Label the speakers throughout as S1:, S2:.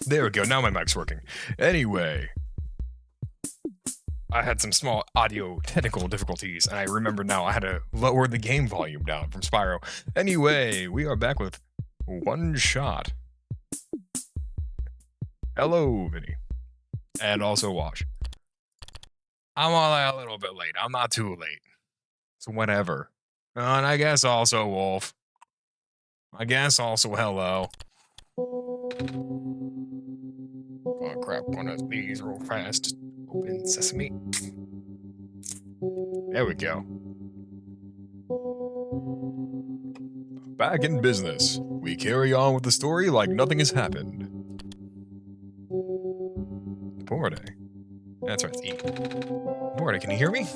S1: There we go. Now my mic's working. Anyway, I had some small audio technical difficulties, and I remember now I had to lower the game volume down from Spyro. Anyway, we are back with Oneshot. Hello, Vinny. And also Wash. I'm a little bit late. I'm not too late. So whatever. And I guess also Wolf. I guess also hello. Gonna grab one of these real fast. Open sesame. There we go. Back in business. We carry on with the story like nothing has happened. Borde. That's right, it's E. Borde, can you hear me?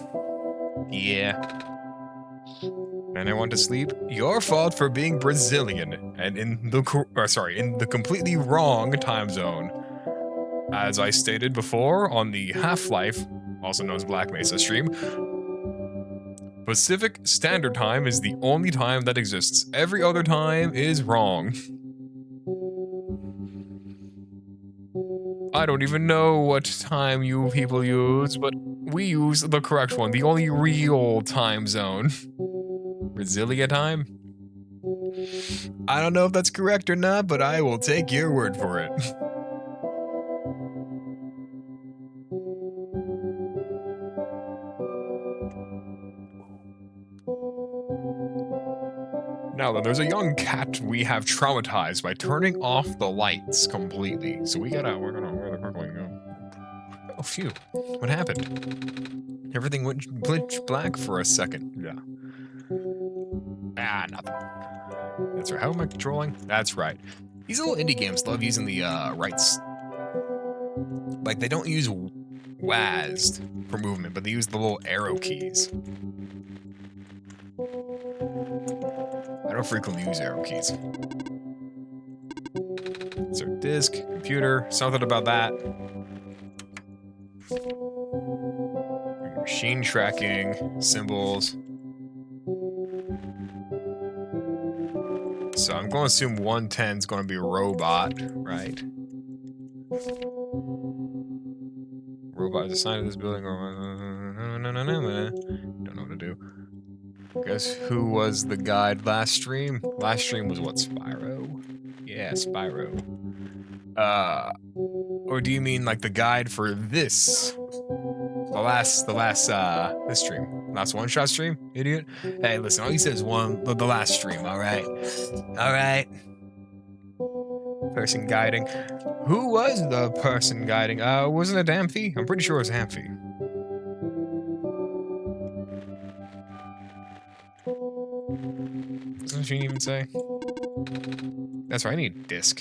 S1: Yeah. And I want to sleep. Your fault for being Brazilian and in the completely wrong time zone. As I stated before on the Half-Life, also known as Black Mesa stream, Pacific Standard Time is the only time that exists. Every other time is wrong. I don't even know what time you people use, but we use the correct one, the only real time zone. Brasilia time? I don't know if that's correct or not, but I will take your word for it. Now then, there's a young cat we have traumatized by turning off the lights completely. So we're gonna where the quickly go. Oh phew. What happened? Everything went pitch black for a second. Yeah. Ah, nothing. That's right. How am I controlling? That's right. These little indie games love using the rights. Like, they don't use WASD for movement, but they use the little arrow keys. I don't frequently use arrow keys. So disk, computer, something about that. Machine tracking, symbols. So I'm going to assume 110 is going to be a robot, right? Robot is assigned to this building. Don't know what to do. Guess who was the guide last stream? Last stream was what, Spyro? Yeah, Spyro. Or do you mean like the guide for this? This stream. Last one-shot stream, idiot? Hey, listen, all you said is the last stream, alright? Alright. Person guiding. Who was the person guiding? Wasn't it Amphi? I'm pretty sure it was Amphi. Doesn't she even say? That's right, I need a disc.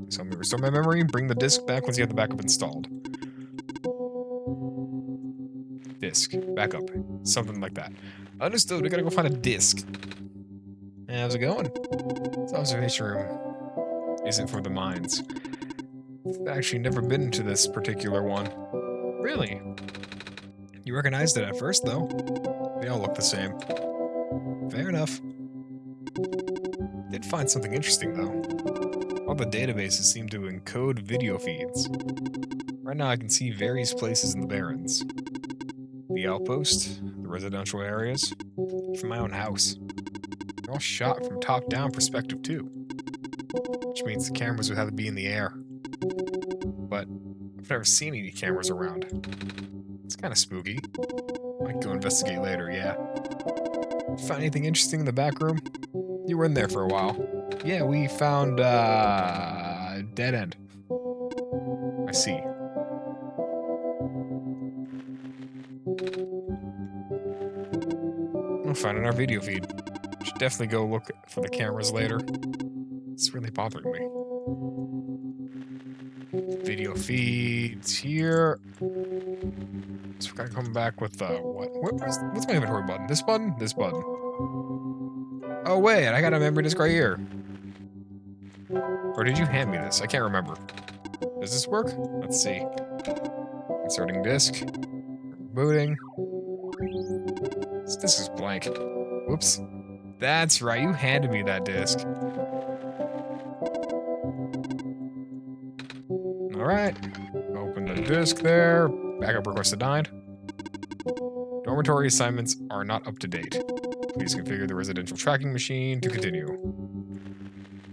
S1: So I'm gonna restore my memory, bring the disc back once you have the backup installed. Disc, backup, something like that. Understood, we gotta go find a disc. How's it going? This observation room isn't for the mines. I've actually never been to this particular one. Really? You recognized it at first, though. They all look the same. Fair enough. Did find something interesting, though. All the databases seem to encode video feeds. Right now I can see various places in the Barrens. The outpost, the residential areas, from my own house. They're all shot from top-down perspective, too. Which means the cameras would have to be in the air. But I've never seen any cameras around. It's kind of spooky. Might go investigate later, yeah. Find anything interesting in the back room? You were in there for a while. Yeah, we found, dead end. I see. We'll find it in our video feed. Should definitely go look for the cameras later. It's really bothering me. Video feeds here. So we gotta come back with, what's my inventory button? This button? This button. Oh wait, I got a memory disk right here. Or did you hand me this? I can't remember. Does this work? Let's see. Inserting disk. Booting. This disk is blank. Whoops. That's right, you handed me that disk. Alright. Open the disk there. Backup request denied. Dormitory assignments are not up to date. Please configure the residential tracking machine to continue.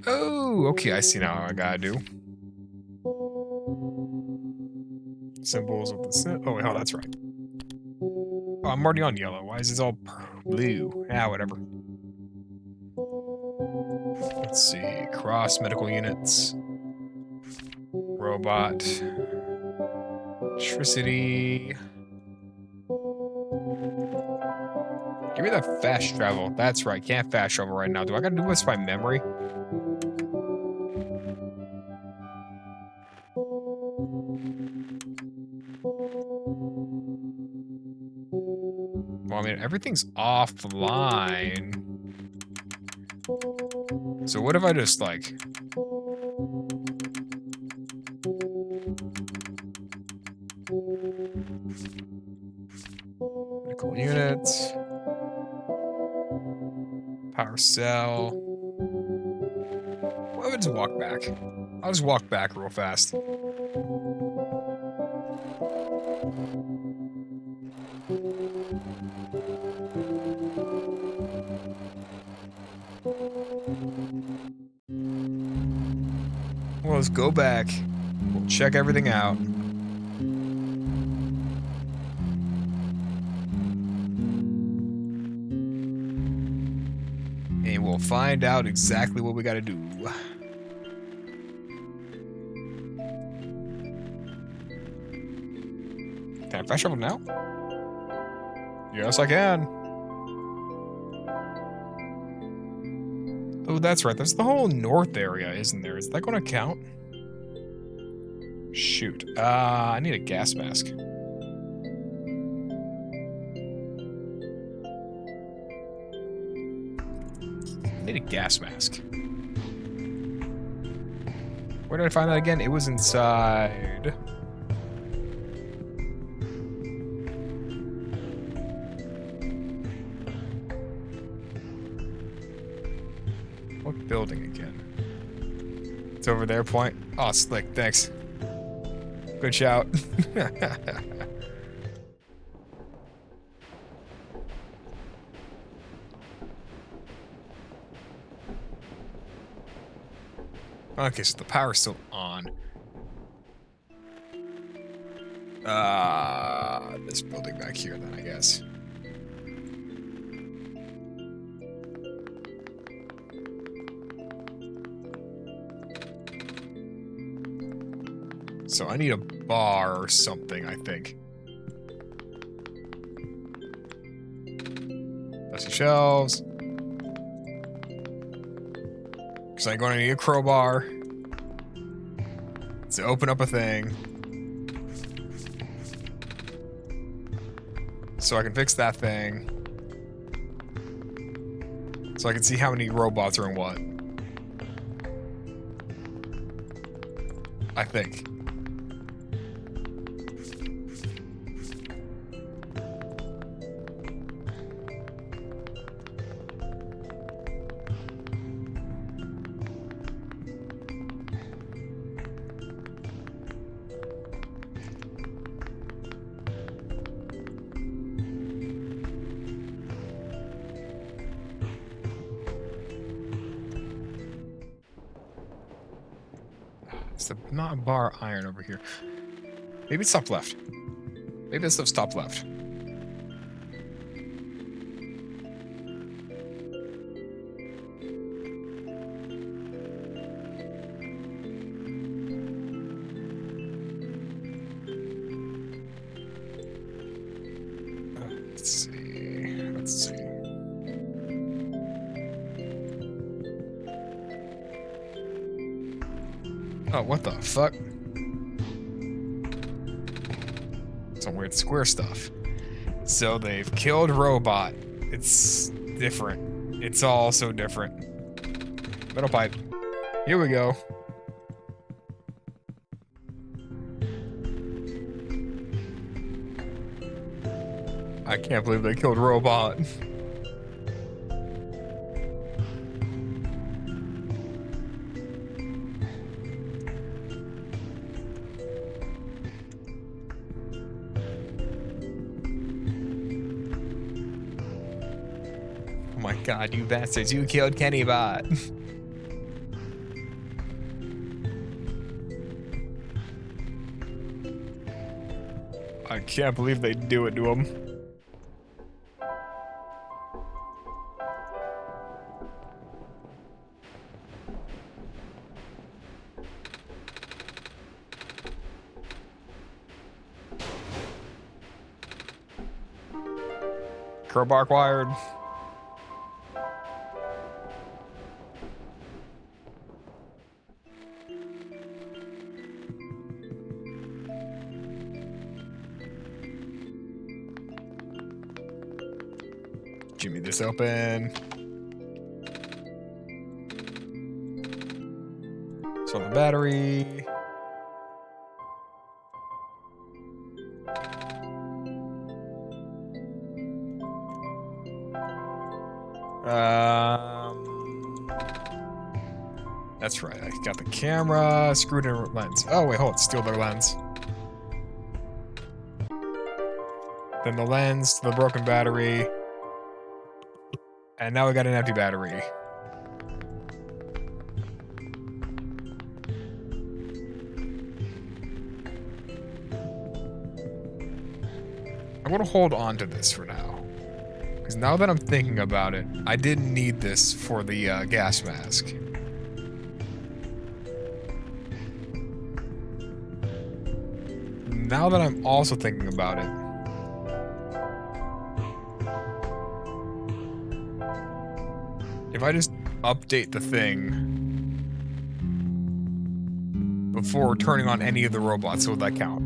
S1: Oh, okay, I see now what I gotta do. Symbols of the... Oh, wait, oh, that's right. Oh, I'm already on yellow. Why is this all blue? Ah, whatever. Let's see. Cross medical units. Robot. Electricity. Give me that fast travel. That's right. Can't fast travel right now. Do I gotta do this by memory? Well, I mean, everything's offline. So what if I just, like... Medical units. Power cell. Well, I'll just walk back. I'll just walk back real fast. Well, let's go back. We'll check everything out. And we'll find out exactly what we gotta do. Can I fast travel now? Yes, I can. Oh, that's right. That's the whole north area, isn't there? Is that going to count? Shoot. I need a gas mask. I need a gas mask. Where did I find that again? It was inside... What building again? It's over there, point. Oh, slick, thanks. Good shout. Okay, so the power's still on. This building back here then, I guess. So I need a bar or something, I think. Dusty shelves. Because I'm going to need a crowbar to open up a thing. So I can fix that thing. So I can see how many robots are in what. I think. It's not a bar iron over here. Maybe it's top left. Maybe this stuff's top left. Let's see. Let's see. Oh, what the fuck? Some weird square stuff. So they've killed Robot. It's different. It's all so different. Metal pipe. Here we go. I can't believe they killed Robot. God, you bastards, you killed Kenny Bot. I can't believe they do it to him. Crowbar acquired. Jimmy this open. So the battery. That's right. I got the camera, screwed in lens. Oh wait, hold on. Steal their lens. Then the lens to the broken battery. And now we got an empty battery. I'm gonna hold on to this for now. Because now that I'm thinking about it, I didn't need this for the gas mask. Now that I'm also thinking about it, if I just update the thing before turning on any of the robots, would that count?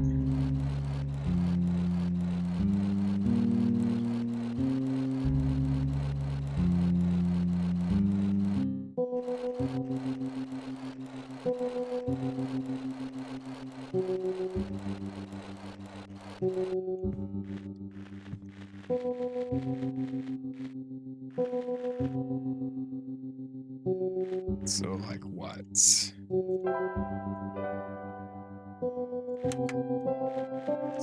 S1: So, like, what?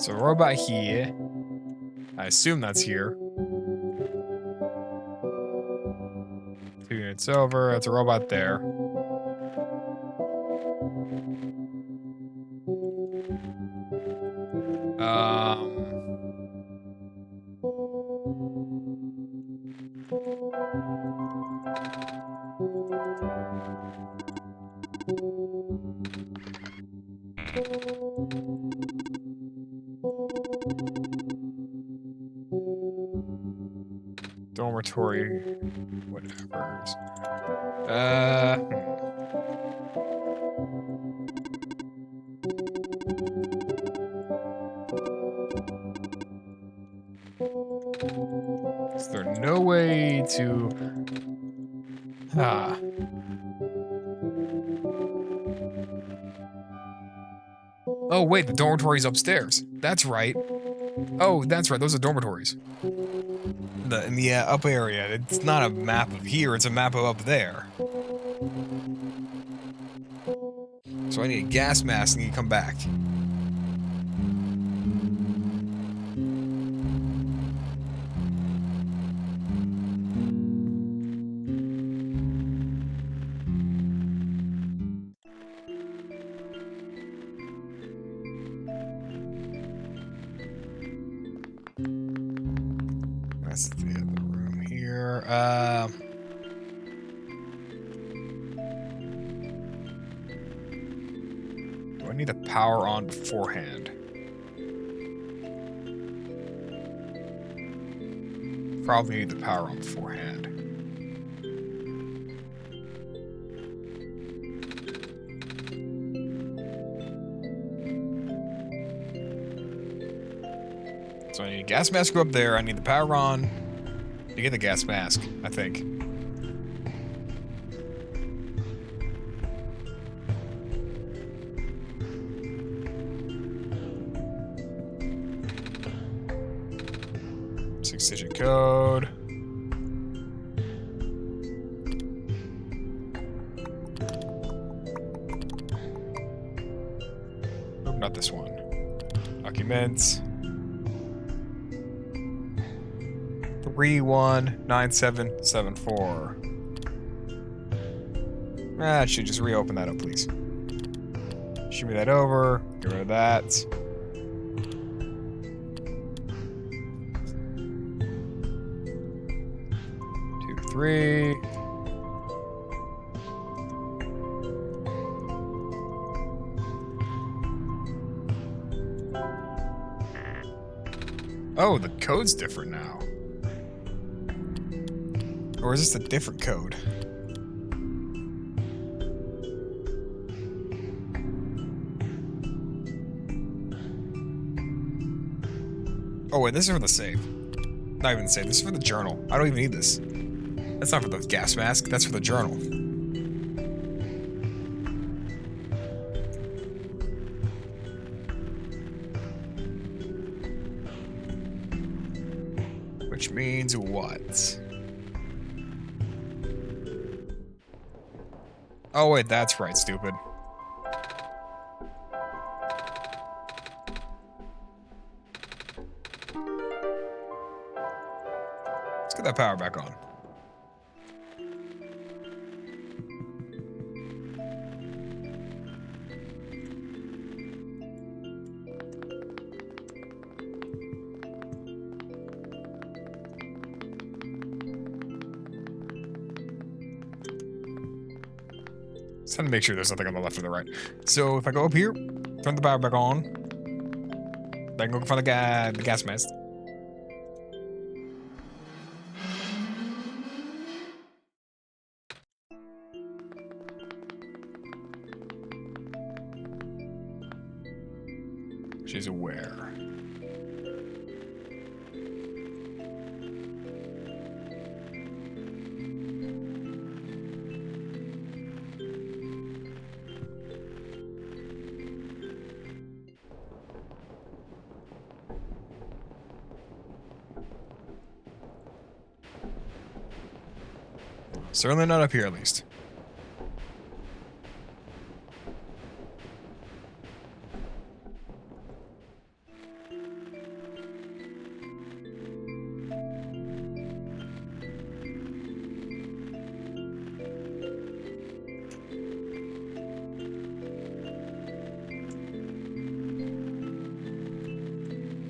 S1: So, robot here. I assume that's here. 2 units over. That's a robot there. Dormitory, whatever. Is there no way to... Oh, wait, the dormitory's upstairs. That's right. Oh, that's right, those are dormitories. In the up area. It's not a map of here, it's a map of up there. So I need a gas mask and you come back. That's the other room here. Do I need the power on beforehand? Probably need the power on beforehand. So I need a gas mask go up there. I need the power on to get the gas mask, I think. Six-digit code. Nope, not this one. Documents. 319774. Ah, it should just reopen that up, please. Shoot me that over. Get rid of that. 2, 3. Oh, the code's different now. Or is this a different code? Oh wait, this is for the save. Not even the save, this is for the journal. I don't even need this. That's not for the gas mask, that's for the journal. Which means what? Oh wait, that's right, stupid. Let's get that power back on. Just trying to make sure there's nothing on the left or the right. So if I go up here, turn the power back on, then I can go find the gas mask. She's aware. Certainly not up here, at least.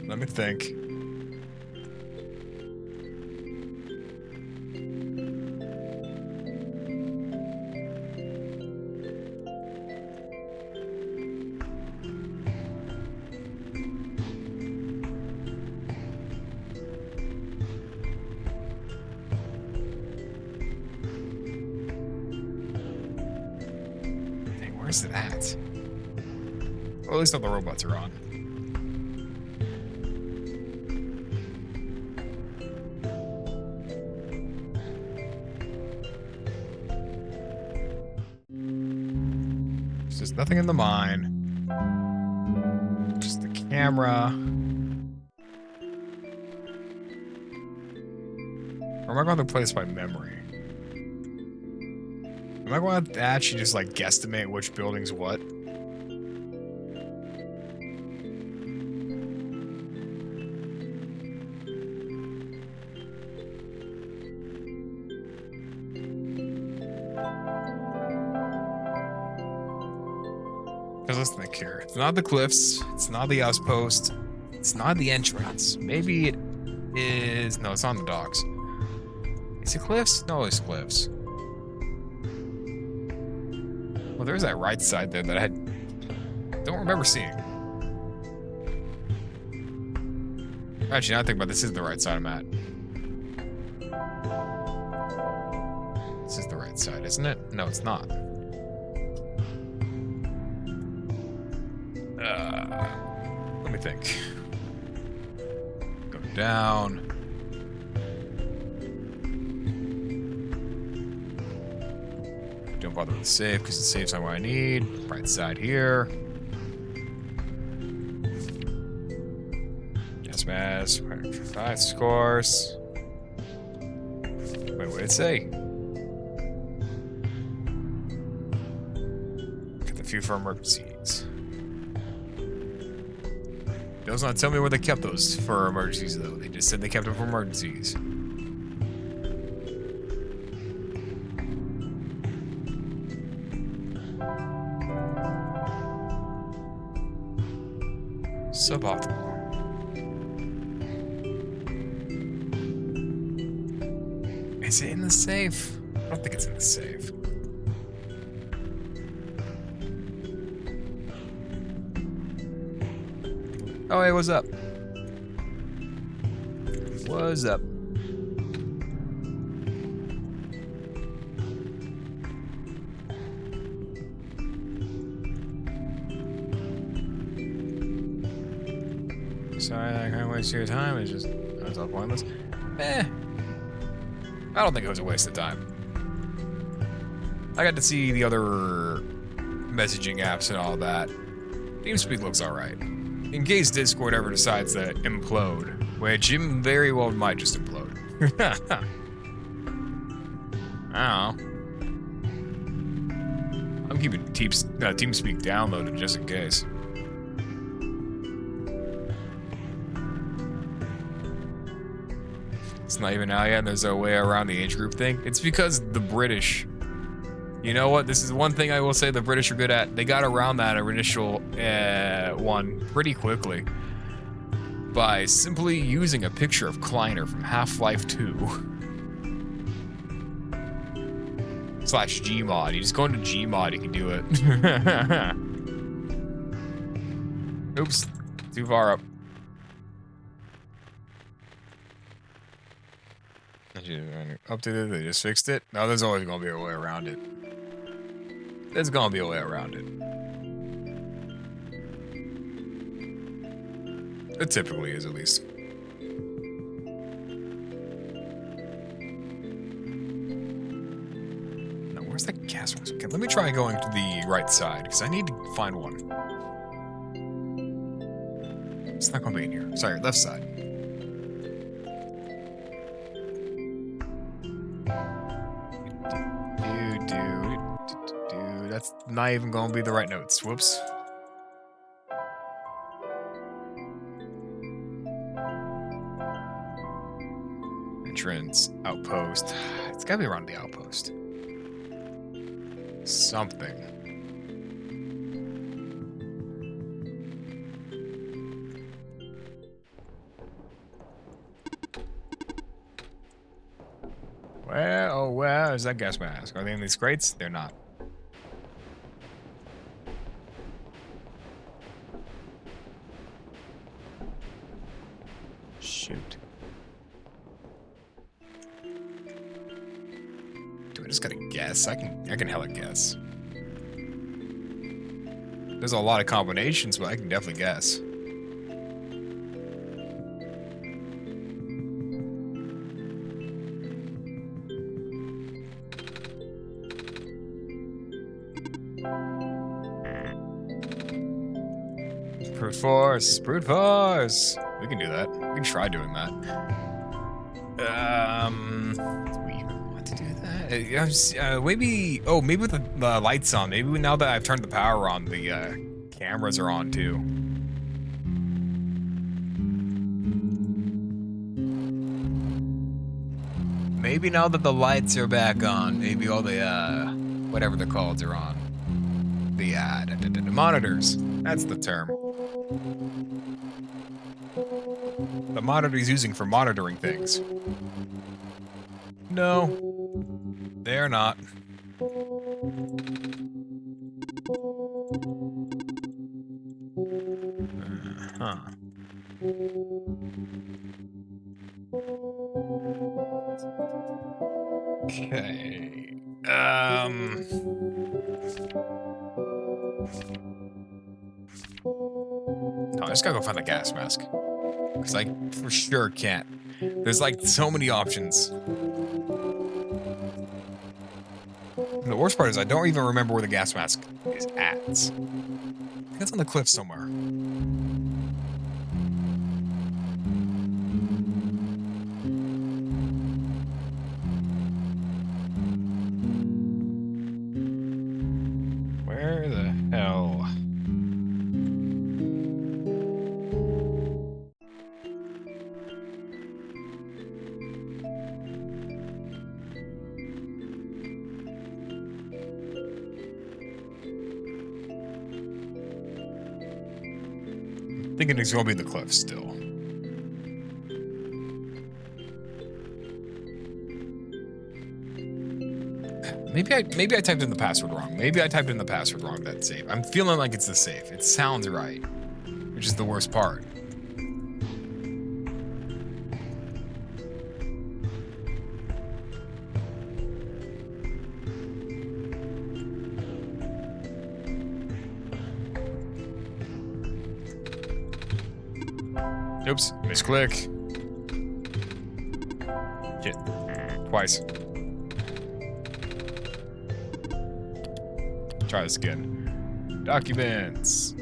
S1: Let me think. Dang, where's it at? Well, at least all the robots are on. There's nothing in the mine. Just the camera. Or am I going to play this by memory? Am I going to actually just like guesstimate which building's what? Because let's think here. It's not the cliffs. It's not the outpost. It's not the entrance. Maybe it is. No, it's on the docks. Is it cliffs? No, it's cliffs. Well, there's that right side there that I don't remember seeing. Actually, now I think about this is the right side I'm at. This is the right side, isn't it? No, it's not. Let me think. Go down. Don't bother with the save because the save's not what I need. Right side here. Gas mask. 5 scores. Wait, what did it say? Get the few for emergencies. Does not tell me where they kept those for emergencies, though. They just said they kept them for emergencies. Suboptimal. Is it in the safe? I don't think it's in the safe. Oh, hey, what's up? What's up? Sorry, I can't waste your time. It's just, that's all pointless. Eh. I don't think it was a waste of time. I got to see the other messaging apps and all that. TeamSpeak looks alright. In case Discord ever decides to implode, which it very well might just implode. I don't know. I'm keeping TeamSpeak downloaded just in case. It's not even out yet, and there's a way around the age group thing. It's because the British... You know what? This is one thing I will say the British are good at. They got around that initial one pretty quickly by simply using a picture of Kleiner from Half-Life 2 / Gmod. You just go into Gmod, you can do it. Oops, too far up. Updated, they just fixed it. No, there's always gonna be a way around it. There's gonna be a way around it. It typically is, at least. Now, where's that gas mask? Okay, let me try going to the right side, because I need to find one. It's not gonna be in here. Sorry, left side. That's not even gonna be the right notes. Whoops. Entrance, outpost. It's gotta be around the outpost. Something. Where, oh, where is that gas mask? Are they in these crates? They're not. Shoot. Do I just gotta guess? I can hella guess. There's a lot of combinations, but I can definitely guess. Brute force! Brute force! We can do that. We can try doing that. Do we even want to do that? Maybe... Oh, maybe with the lights on. Maybe now that I've turned the power on, the cameras are on too. Maybe now that the lights are back on, maybe all the, whatever they're called are on. The monitors. That's the term. The monitor he's using for monitoring things. No, they're not. Huh. Okay. No, I just gotta go find the gas mask. Because I for sure can't. There's like so many options. And the worst part is I don't even remember where the gas mask is at. I think it's on the cliff somewhere. Where the hell? Thinking it's gonna be the cliff still. Maybe I typed in the password wrong. Maybe I typed in the password wrong, that safe. I'm feeling like it's the safe. It sounds right, which is the worst part. Oops, misclick. Shit. Twice. Try this again. Documents.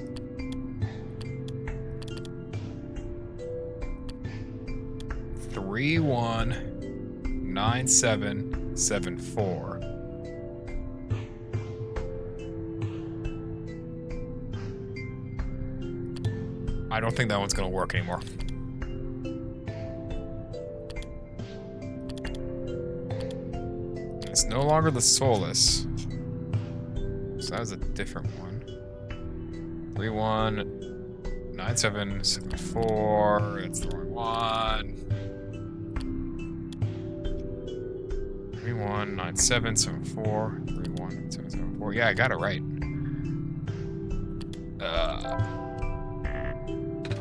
S1: Three 19774. I don't think that one's gonna work anymore. It's no longer the Solus. So that was a different one. 319774. That's the wrong one. 319774. 319774. Yeah, I got it right.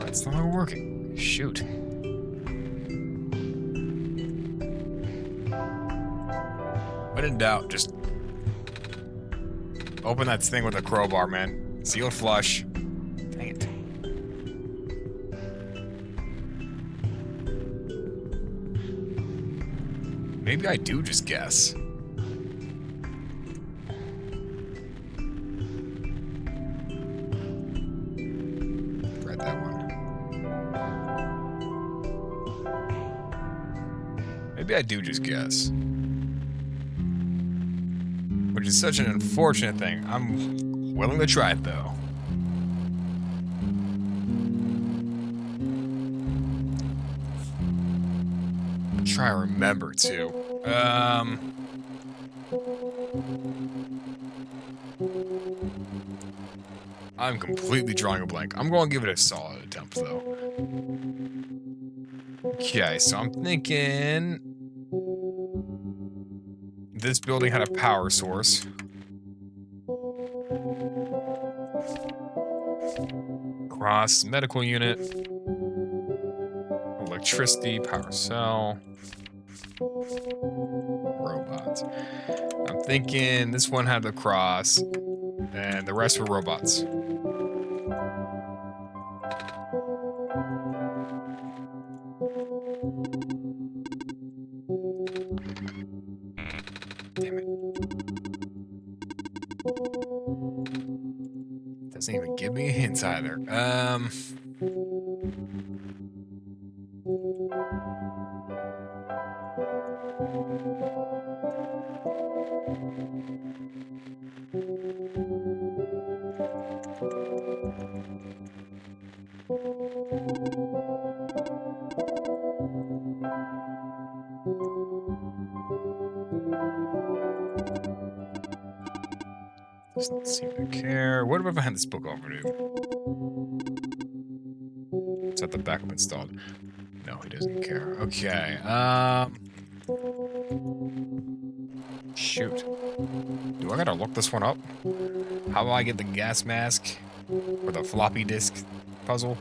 S1: It's no longer working. Shoot. When in doubt, just open that thing with a crowbar, man. Sealed flush. Dang it. Maybe I do just guess. Read that one. Maybe I do just guess. Which is such an unfortunate thing. I'm willing to try it, though. Try to remember, too. I'm completely drawing a blank. I'm going to give it a solid attempt, though. Okay, so I'm thinking this building had a power source. Cross medical unit. Electricity, power cell. Robots. I'm thinking this one had the cross, and the rest were robots. Damn it. Doesn't even give me a hint either. Doesn't seem to care. What if I hand this book over to him? It's at the backup installed. No, he doesn't care. Okay. Shoot. Do I gotta look this one up? How do I get the gas mask or the floppy disk puzzle?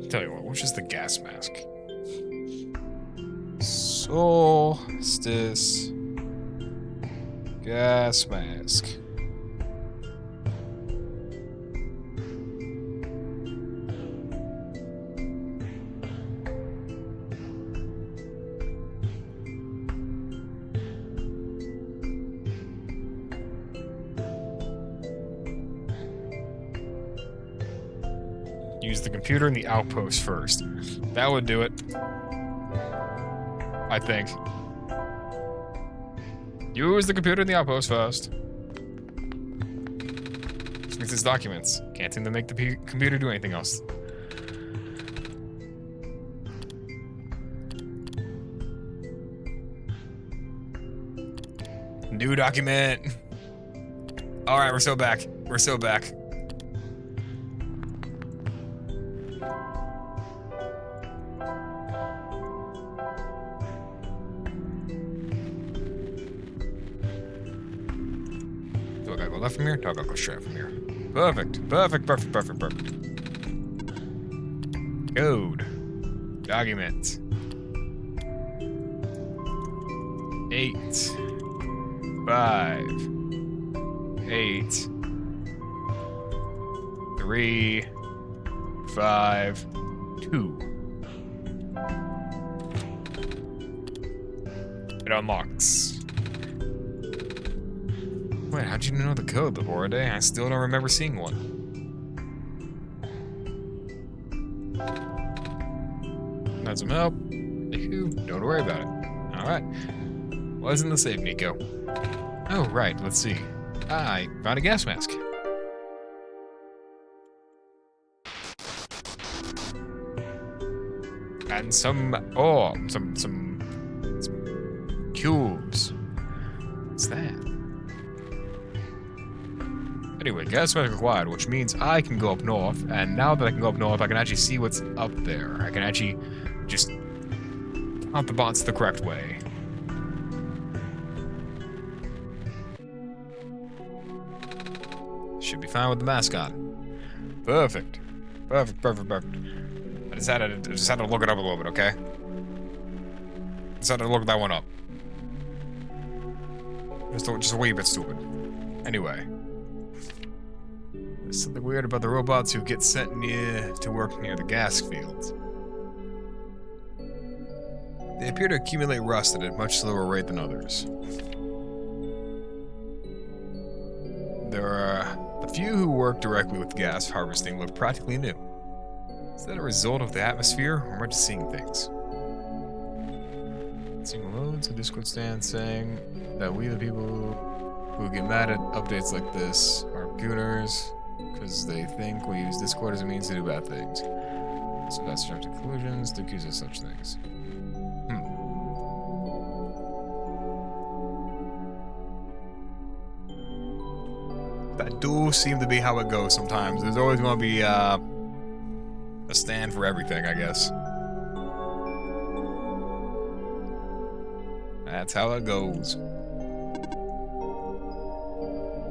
S1: Tell you what, which is the gas mask? Solstice gas mask. Use the computer in the outpost first. That would do it. I think. Use the computer in the outpost first. This means it's documents. Can't seem to make the computer do anything else. New document. All right, we're so back. We're so back. Do I gotta go left from here? No, I gotta go straight from here. Perfect. Perfect, perfect, perfect, perfect. Code. Document. 8, 5, 8, 3, 5, 2. It unlocks. Wait, how'd you know the code, Laborade? I still don't remember seeing one. Need some help? Don't worry about it. Alright. What's in the safe, Nico? Oh, right, let's see. I found a gas mask. And some cubes. What's that? Anyway, gas mask acquired, which means I can go up north, and now that I can go up north, I can actually see what's up there. I can actually just count the bots the correct way. Should be fine with the mask on. Perfect. Perfect, perfect, perfect. I just had to look it up a little bit, okay? Just had to look that one up. Just a wee bit stupid. Anyway. There's something weird about the robots who get sent to work near the gas fields. They appear to accumulate rust at a much slower rate than others. There are the few who work directly with gas harvesting look practically new. Is that a result of the atmosphere, or am I just seeing things? Seeing loads of Discord stands saying that we, the people who get mad at updates like this, are gooners, because they think we use Discord as a means to do bad things. So that's terms and conclusions to accuse of such things. That do seem to be how it goes sometimes. There's always going to be a stand for everything, I guess. That's how it goes.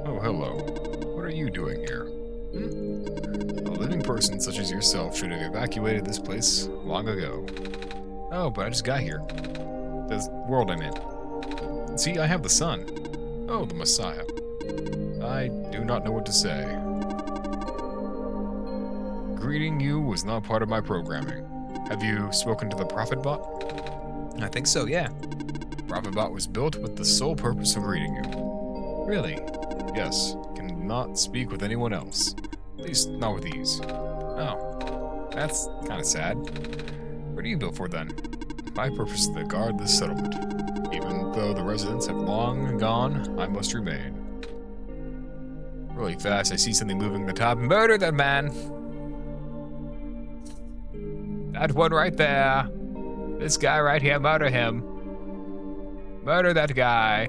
S1: Oh, hello. What are you doing here? A living person such as yourself should have evacuated this place long ago. Oh, but I just got here. The world I'm in. See, I have the sun. Oh, the Messiah. I do not know what to say. Greeting you was not part of my programming. Have you spoken to the Prophet Bot? I think so, yeah. Prophet Bot was built with the sole purpose of greeting you. Really? Yes. Cannot speak with anyone else. At least not with these. Oh. That's kind of sad. What are you built for then? My purpose is to guard this settlement. Even though the residents have long gone, I must remain. Really fast, I see something moving at the top. Murder that man! That one right there. This guy right here, murder him. Murder that guy.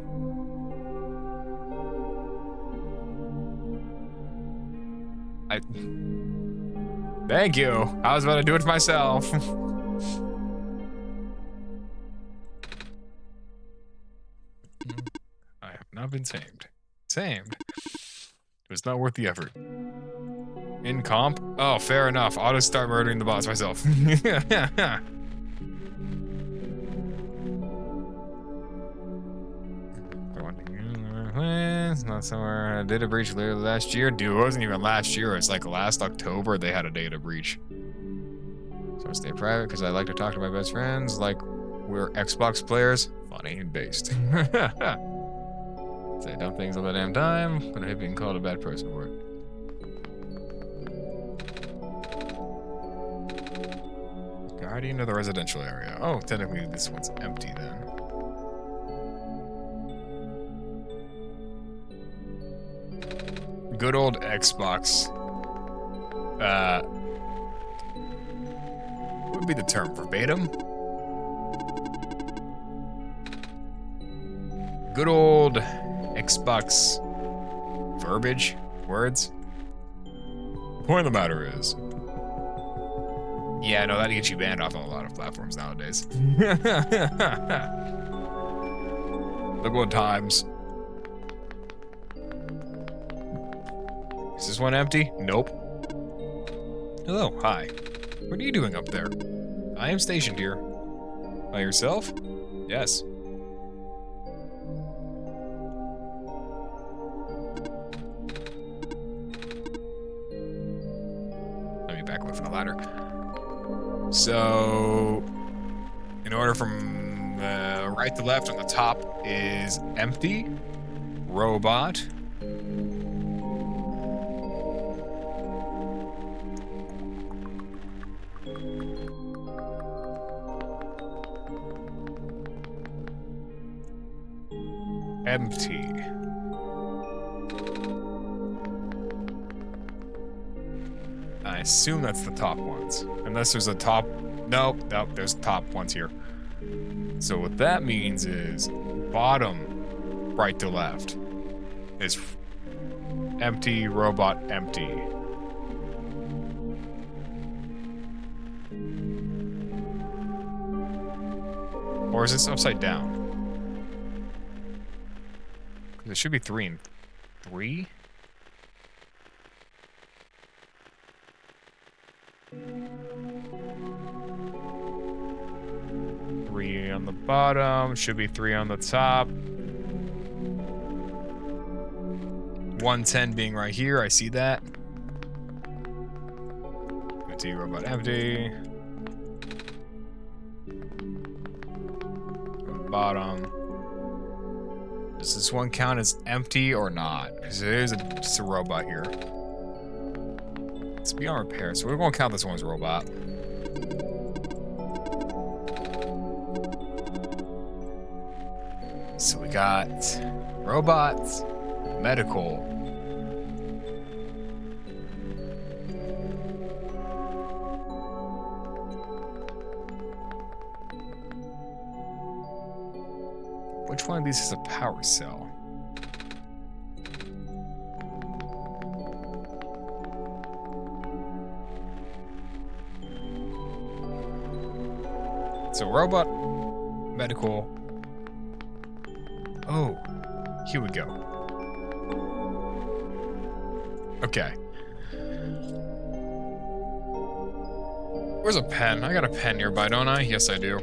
S1: Thank you. I was about to do it myself. I have not been tamed. Tamed? It was not worth the effort. In comp? Oh, fair enough. I'll just start murdering the boss myself. It's not somewhere. I did a breach later last year. Dude, it wasn't even last year. It's like last October they had a data breach. So I stay private because I like to talk to my best friends like we're Xbox players. Funny and based. Say dumb things all the damn time, but I hate being called a bad person for it. Heading into the residential area. Oh, technically this one's empty then. Good old Xbox. What would be the term? Verbatim? Good old Xbox verbiage? Words? Point of the matter is, yeah, no, that gets you banned off on a lot of platforms nowadays. The good times. Is this one empty? Nope. Hello, hi. What are you doing up there? I am stationed here. By yourself? Yes. Let me back away from the ladder. So, in order from right to left on the top is empty, robot, empty. I assume that's the top ones. Unless there's a top... Nope, there's top ones here. So what that means is bottom, right to left, is empty, robot, empty. Or is this upside down? Because it should be 3 and 3? Three on the bottom, should be 3 on the top. 110 being right here, I see that. Empty, robot, empty. Bottom. Does this one count as empty or not? Because there is just a robot here. It's beyond repair, so we're going to count this one as a robot. So we got robots, medical. Which one of these is a power cell? So robot, medical. Oh, here we go. Okay. Where's a pen? I got a pen nearby, don't I? Yes, I do.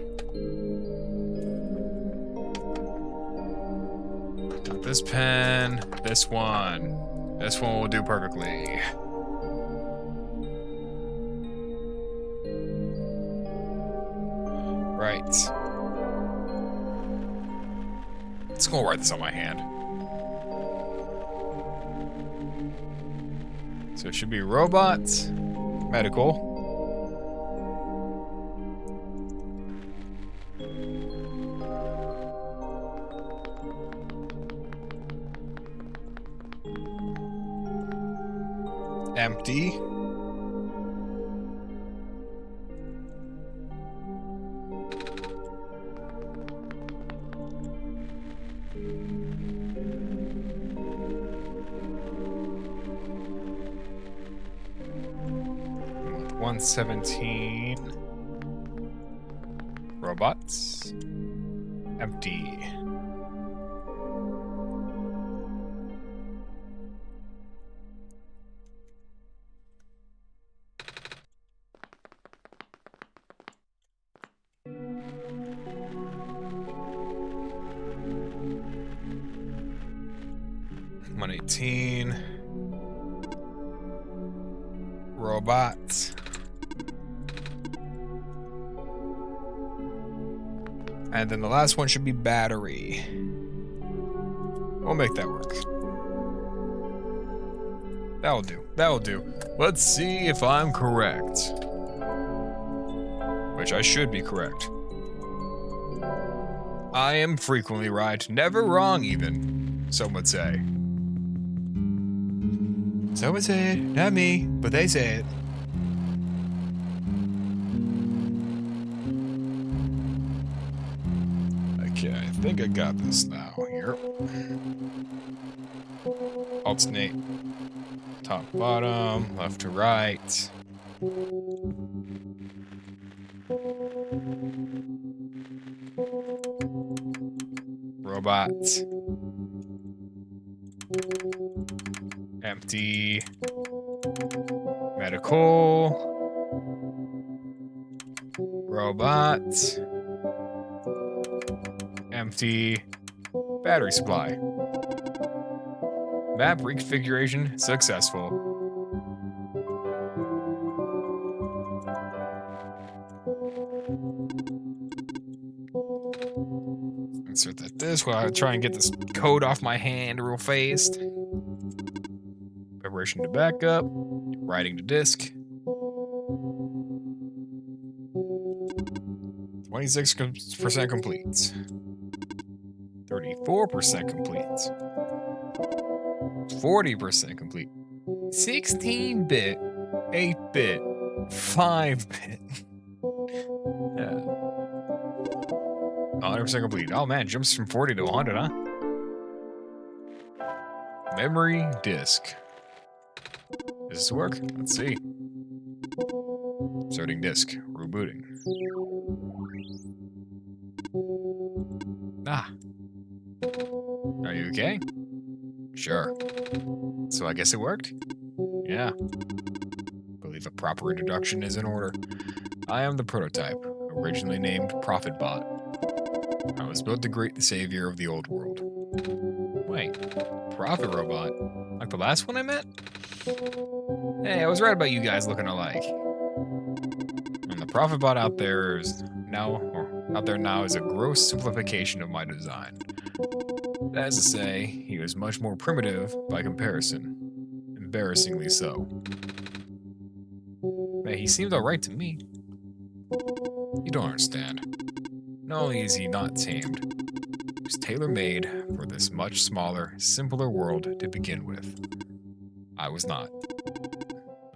S1: Got this pen, this one. This one will do perfectly. Right. Let's go write this on my hand. So it should be robots, medical. Empty. With 117. Robots. Empty. Robots. And then the last one should be battery. We'll make that work. That'll do. That'll do. Let's see if I'm correct. which I should be correct. I am frequently right, never wrong even, some would say. Some would say it, not me, but they say it. Okay, I think I got this now. Here. Alternate. Top, bottom, left to right. Robot. Empty. Medical. Robot. Empty. Battery supply. Map reconfiguration successful. Insert that this while I try and get this code off my hand real fast. Preparation to backup. Writing to disk. 26% complete. 34% complete. 40% complete. 16-bit. 8-bit. 5-bit. Yeah. 100% complete. Oh man, jumps from 40 to 100, huh? Memory disk. Does this work? Let's see. Inserting disk. Rebooting. Ah. Are you okay? Sure. So I guess it worked? Yeah. Believe a proper introduction is in order. I am the prototype, originally named ProfitBot. I was built to greet the savior of the old world. Wait, Prophet Robot? Like the last one I met? Hey, I was right about you guys looking alike. And the ProfitBot out there now is a gross simplification of my design. That is to say, he was much more primitive by comparison. Embarrassingly so. Hey, he seemed alright to me. You don't understand. Not only is he not tamed, he was tailor-made for this much smaller, simpler world to begin with. I was not.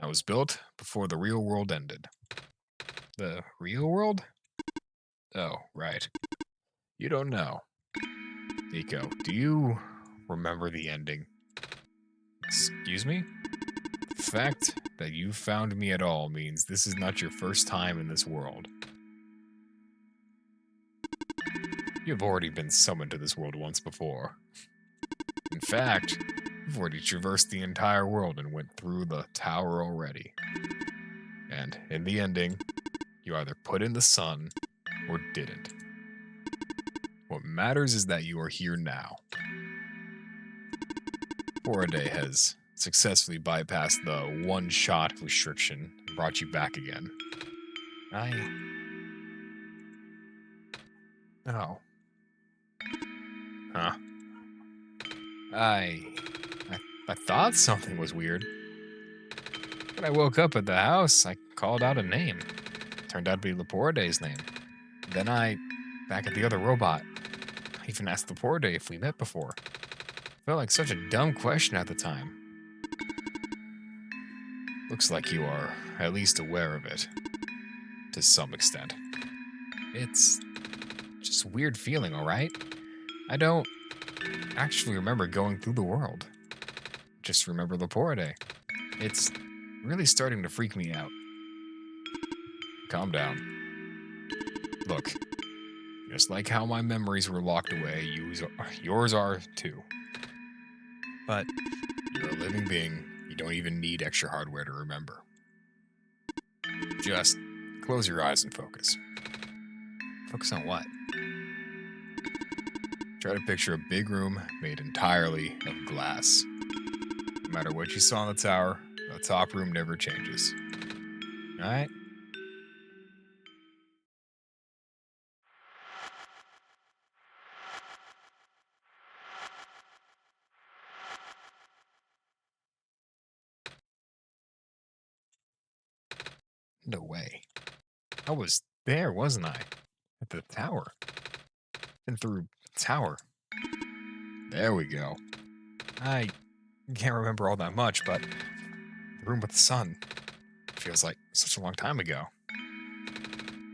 S1: I was built before the real world ended. The real world? Oh, right. You don't know. Nico, do you remember the ending? Excuse me? The fact that you found me at all means this is not your first time in this world. You've already been summoned to this world once before. In fact, you've already traversed the entire world and went through the tower already. And in the ending, you either put in the sun or didn't. What matters is that you are here now. Faraday has successfully bypassed the one-shot restriction and brought you back again. Oh. Huh. I thought something was weird. When I woke up at the house, I called out a name. Turned out to be Laporaday's name. Then back at the other robot, I even asked Lapораday if we met before. Felt like such a dumb question at the time. Looks like you are at least aware of it. To some extent. It's just a weird feeling, alright? I don't actually remember going through the world. Just remember Laporidae. It's really starting to freak me out. Calm down. Look, just like how my memories were locked away, yours are too. But you're a living being. You don't even need extra hardware to remember. Just close your eyes and focus. Focus on what? Try to picture a big room made entirely of glass. No matter what you saw on the tower, the top room never changes. Alright? No way. I was there, wasn't I? At the tower. And through tower. There we go. I can't remember all that much, but the room with the sun feels like such a long time ago.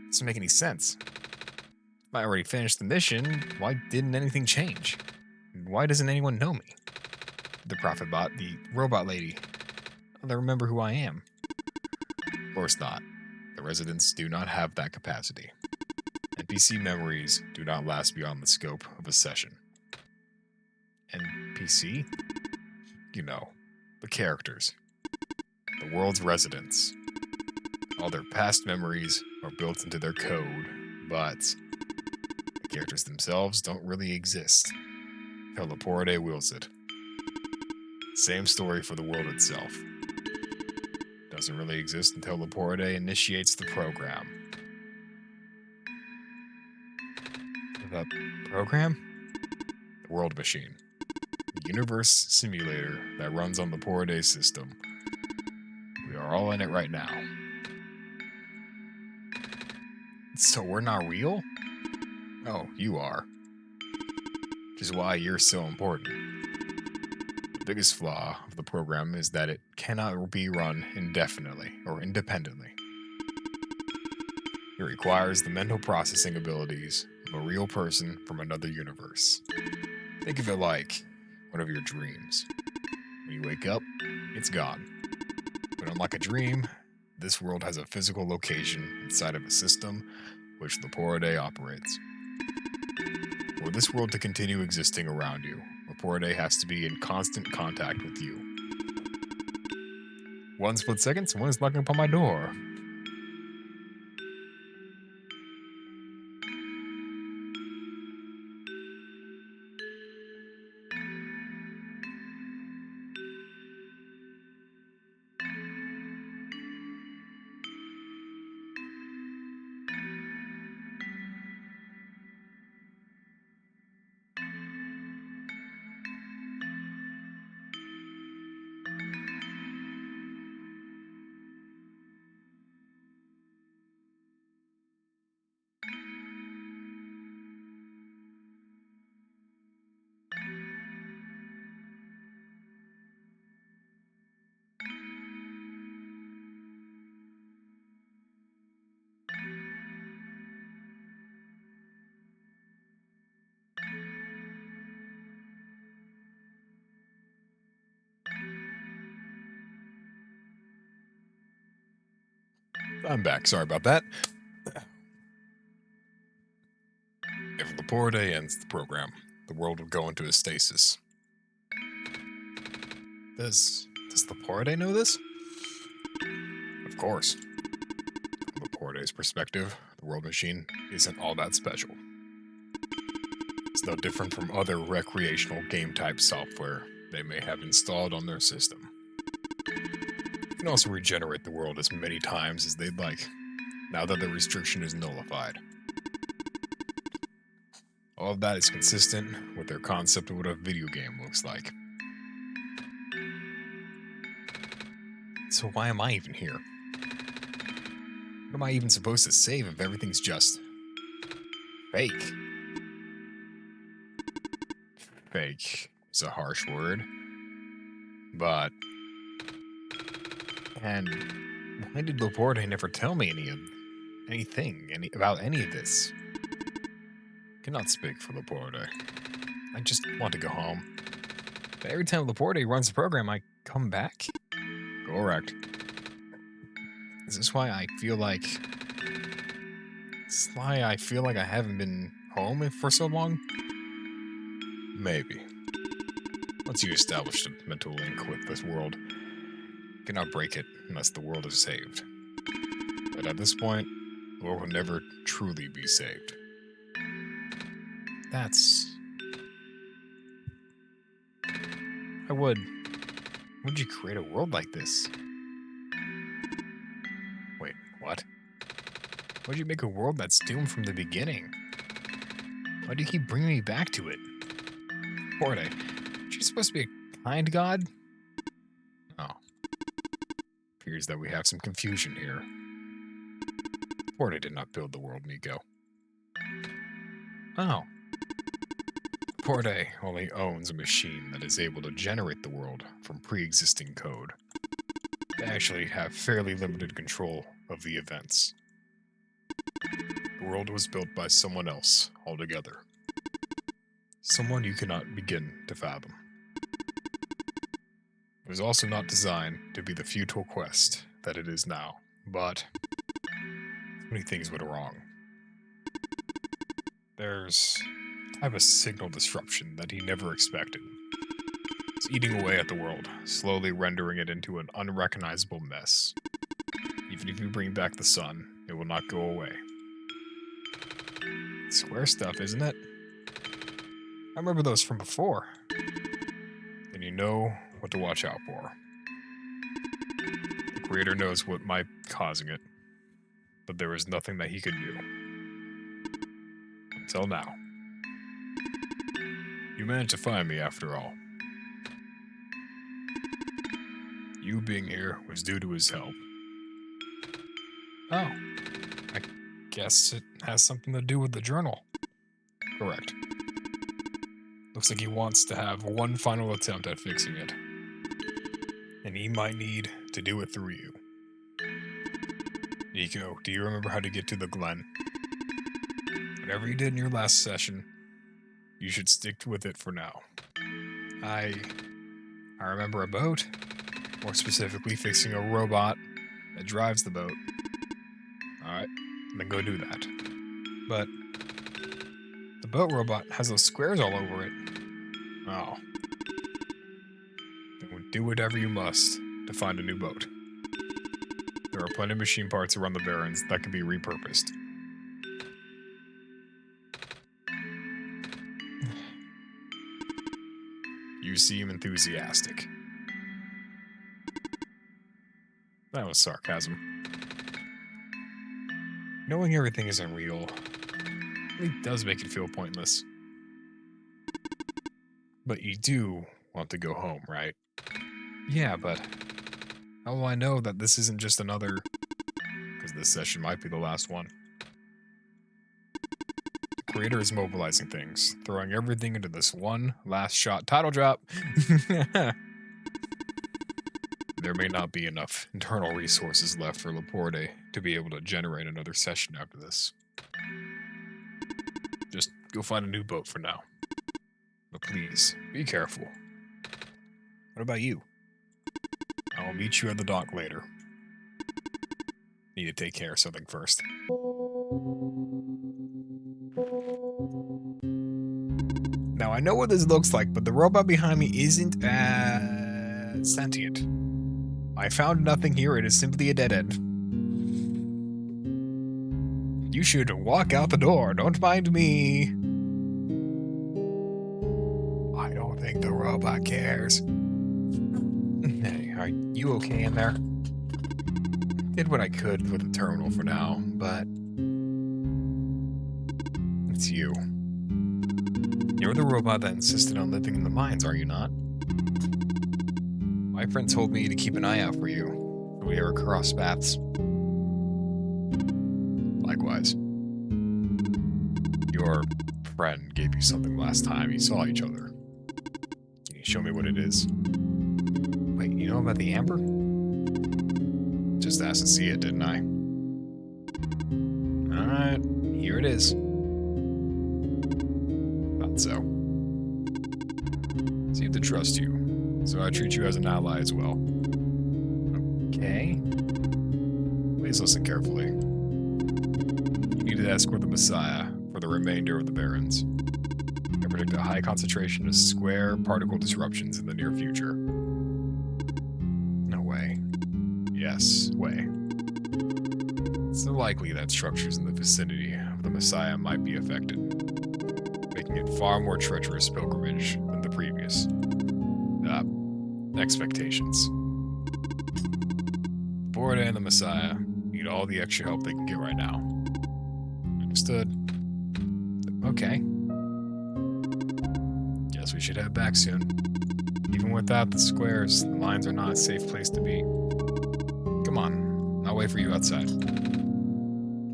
S1: Doesn't make any sense. If I already finished the mission, why didn't anything change? Why doesn't anyone know me? The prophet bot, the robot lady. They remember who I am. Of course not. The residents do not have that capacity. NPC memories do not last beyond the scope of a session. NPC? You know, the characters. The world's residents. All their past memories are built into their code, but the characters themselves don't really exist. Teleporte wills it. Same story for the world itself. Doesn't really exist until Laporte initiates the program. The program? The World Machine. The universe simulator that runs on the Laporte system. We are all in it right now. So we're not real? Oh, you are. Which is why you're so important. The biggest flaw of the program is that it cannot be run indefinitely or independently. It requires the mental processing abilities of a real person from another universe. Think of it like one of your dreams. When you wake up, it's gone. But unlike a dream, this world has a physical location inside of a system which Laporte operates. For this world to continue existing around you, Laporte has to be in constant contact with you. One split second, someone is knocking upon my door. I'm back, sorry about that. If Laporte ends the program, the world will go into a stasis. Does Laporte know this? Of course. From Laporte's perspective, the World Machine isn't all that special. It's no different from other recreational game-type software they may have installed on their system. They can also regenerate the world as many times as they'd like, now that the restriction is nullified. All of that is consistent with their concept of what a video game looks like. So why am I even here? What am I even supposed to save if everything's just fake? Fake is a harsh word. But... And why did Laporte never tell me anything about any of this? Cannot speak for Laporte. I just want to go home. But every time Laporte runs the program, I come back? Correct. Is this why I feel like... Is this why I feel like I haven't been home for so long? Maybe. Once you establish a mental link with this world, you cannot break it unless the world is saved. But at this point, the world will never truly be saved. That's... Would you create a world like this? Wait, what? Why'd you make a world that's doomed from the beginning? Why do you keep bringing me back to it? Porte, aren't you supposed to be a kind god? Oh. Appears that we have some confusion here. Porta did not build the world, Nico. Oh. Porta only owns a machine that is able to generate the world from pre-existing code. They actually have fairly limited control of the events. The world was built by someone else altogether. Someone you cannot begin to fathom. It was also not designed to be the futile quest that it is now, but many things went wrong. There's a type of signal disruption that he never expected. It's eating away at the world, slowly rendering it into an unrecognizable mess. Even if you bring back the sun, it will not go away. Square stuff, isn't it? I remember those from before. Then you know what to watch out for. The creator knows what might be causing it, but there was nothing that he could do. Until now. You managed to find me after all. You being here was due to his help. Oh. I guess it has something to do with the journal. Correct. Looks like he wants to have one final attempt at fixing it. And he might need to do it through you. Nico, do you remember how to get to the Glen? Whatever you did in your last session, you should stick with it for now. I remember a boat. More specifically, fixing a robot that drives the boat. Alright, then go do that. But the boat robot has those squares all over it. Oh. Then do whatever you must to find a new boat. There are plenty of machine parts around the Barrens that can be repurposed. You seem enthusiastic. That was sarcasm. Knowing everything isn't real really does make it feel pointless. But you do want to go home, right? Yeah, but how will I know that this isn't just another... Because this session might be the last one. The creator is mobilizing things, throwing everything into this one last shot title drop. There may not be enough internal resources left for Laporte to be able to generate another session after this. Just go find a new boat for now. But please, be careful. What about you? I will meet you at the dock later. Need to take care of something first. Now I know what this looks like, but the robot behind me isn't sentient. I found nothing here, it is simply a dead end. You should walk out the door, don't mind me. I don't think the robot cares. Hey, are you okay in there? Did what I could with the terminal for now, but... It's you. You're the robot that insisted on living in the mines, are you not? My friend told me to keep an eye out for you when we ever cross paths. Likewise. Your friend gave you something last time you saw each other. Can you show me what it is? Wait, you know about the amber? Just asked to see it, didn't I? Alright, here it is. Thought so. Seem to trust you. So I treat you as an ally as well. Okay. Please listen carefully. You need to escort the Messiah for the remainder of the Barrens. I predict a high concentration of square particle disruptions in the near future. No way. Yes, way. It's likely that structures in the vicinity of the Messiah might be affected, making it far more treacherous pilgrimage than the previous. Expectations. Borda and the Messiah need all the extra help they can get right now. Understood. Okay. Guess we should head back soon. Even without the squares, the mines are not a safe place to be. Come on, I'll wait for you outside.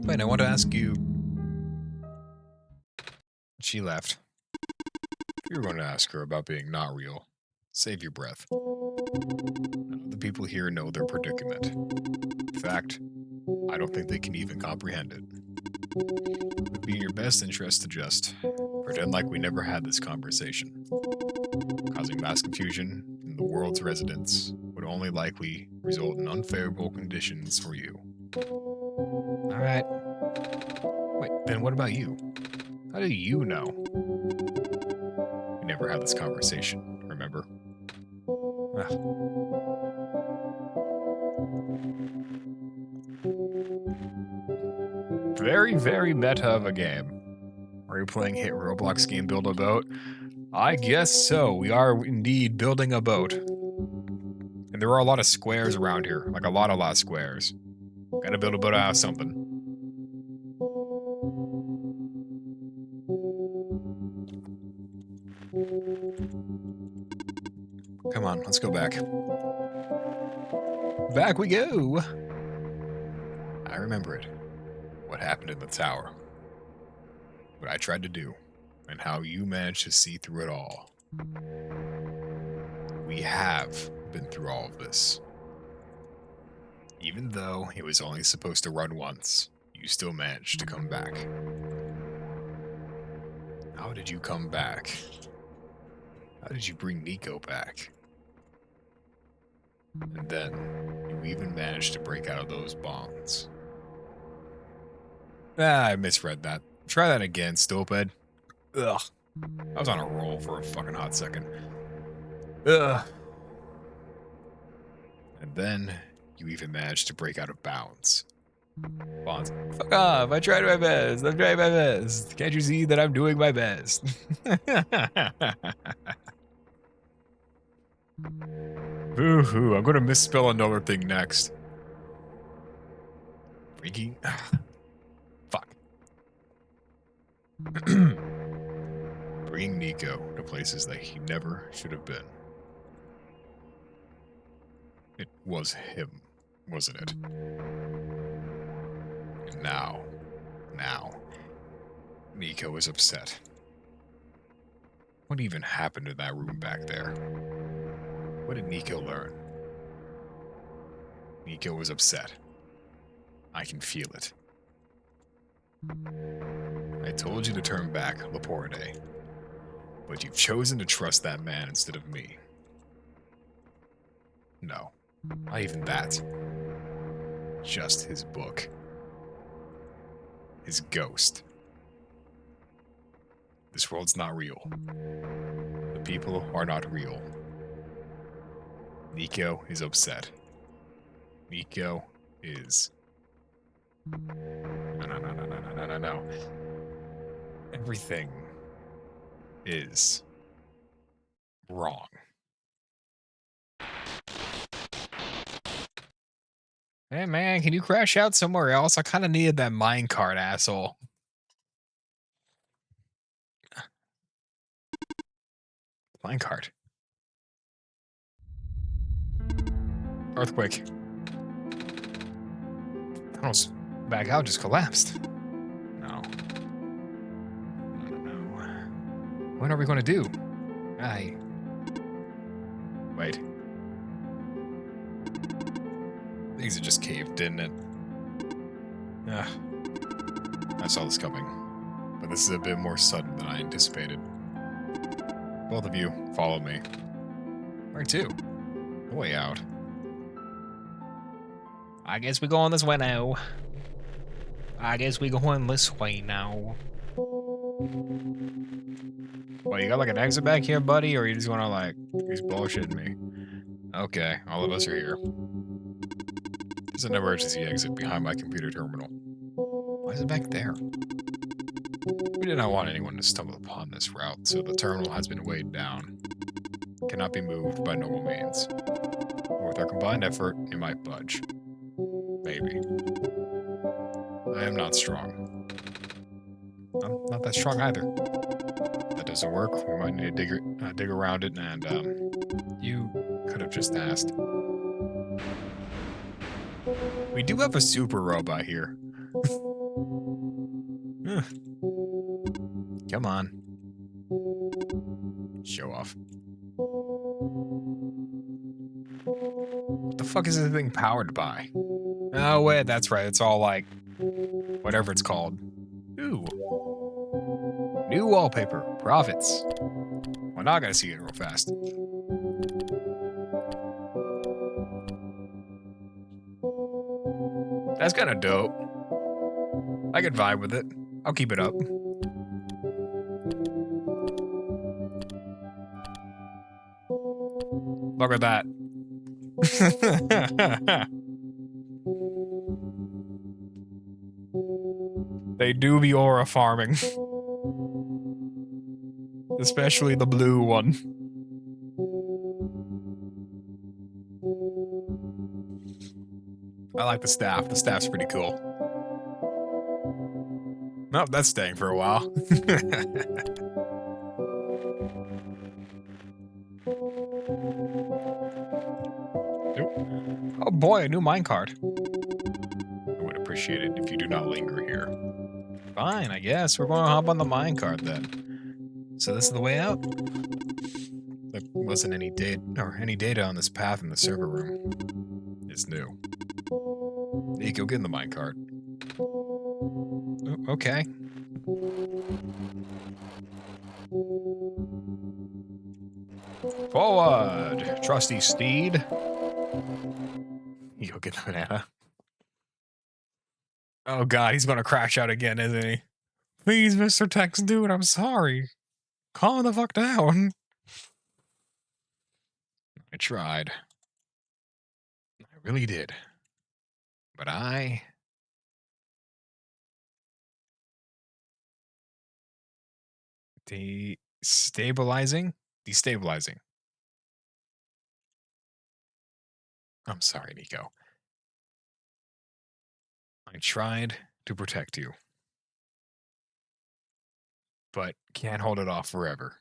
S1: Wait, I want to ask you... She left. If you were going to ask her about being not real, save your breath. None of the people here know their predicament. In fact, I don't think they can even comprehend it. It would be in your best interest to just pretend like we never had this conversation. Causing mass confusion in the world's residents would only likely result in unfavorable conditions for you. Alright. Wait, then what about you? How do you know? We never had this conversation, remember? Ugh. Very, very meta of a game. Are you playing hit Roblox game Build a Boat? I guess so. We are indeed building a boat. And there are a lot of squares around here. Like a lot of squares. Gotta build a boat out of something. Come on, let's go back. Back we go! I remember it. What happened in the tower. What I tried to do. And how you managed to see through it all. We have been through all of this. Even though it was only supposed to run once, you still managed to come back. How did you come back? How did you bring Nico back? And then, you even managed to break out of those bonds. I misread that. Try that again, stupid. Ugh. I was on a roll for a fucking hot second. Ugh. And then, you even managed to break out of bounds. Bonds. Fuck off, I tried my best. I'm trying my best. Can't you see that I'm doing my best? Boo-hoo, I'm gonna misspell another thing next. Freaking... Fuck. Bringing Nico to places that he never should have been. It was him, wasn't it? And now, Nico is upset. What even happened in that room back there? What did Nico learn? Nico was upset. I can feel it. I told you to turn back, Laporte. But you've chosen to trust that man instead of me. No, not even that. Just his book. His ghost. This world's not real. The people are not real. Nico is upset. Nico is... No. Everything is wrong. Hey man, can you crash out somewhere else? I kind of needed that minecart, asshole. Minecart. Earthquake. Tunnel's back out just collapsed. No. What are we going to do? Wait. Things have just caved, didn't it? I saw this coming. But this is a bit more sudden than I anticipated. Both of you, follow me. Where to? The way out. I guess we're going this way now. Well, you got like an exit back here, buddy? Or you just wanna like, he's bullshitting me? Okay, all of us are here. There's an emergency exit behind my computer terminal. Why is it back there? We did not want anyone to stumble upon this route, so the terminal has been weighed down. It cannot be moved by normal means. But with our combined effort, it might budge. Maybe. I am not strong. I'm not that strong either. If that doesn't work, we might need to dig around it, and you could have just asked. We do have a super robot here. Ugh. Come on. Show off. What the fuck is this thing powered by? Oh, wait, that's right. It's all like, whatever it's called. Ooh. New wallpaper. Profits. Well, now I gotta see it real fast. That's kind of dope. I can vibe with it. I'll keep it up. Look at that. They do be aura farming. Especially the blue one. I like the staff. The staff's pretty cool. Nope, that's staying for a while. Oh boy, a new minecart. I would appreciate it if you do not linger here. Fine, I guess. We're going to hop on the minecart then. So this is the way out? There wasn't any data on this path in the server room. It's new. Nico, get in the minecart. Oh, okay. Forward, trusty steed. You'll get the banana. Oh god, he's gonna crash out again, isn't he? Please, Mr. Tex, dude, I'm sorry. Calm the fuck down. I tried. I really did. But I... Destabilizing? I'm sorry, Nico. I tried to protect you. But can't hold it off forever.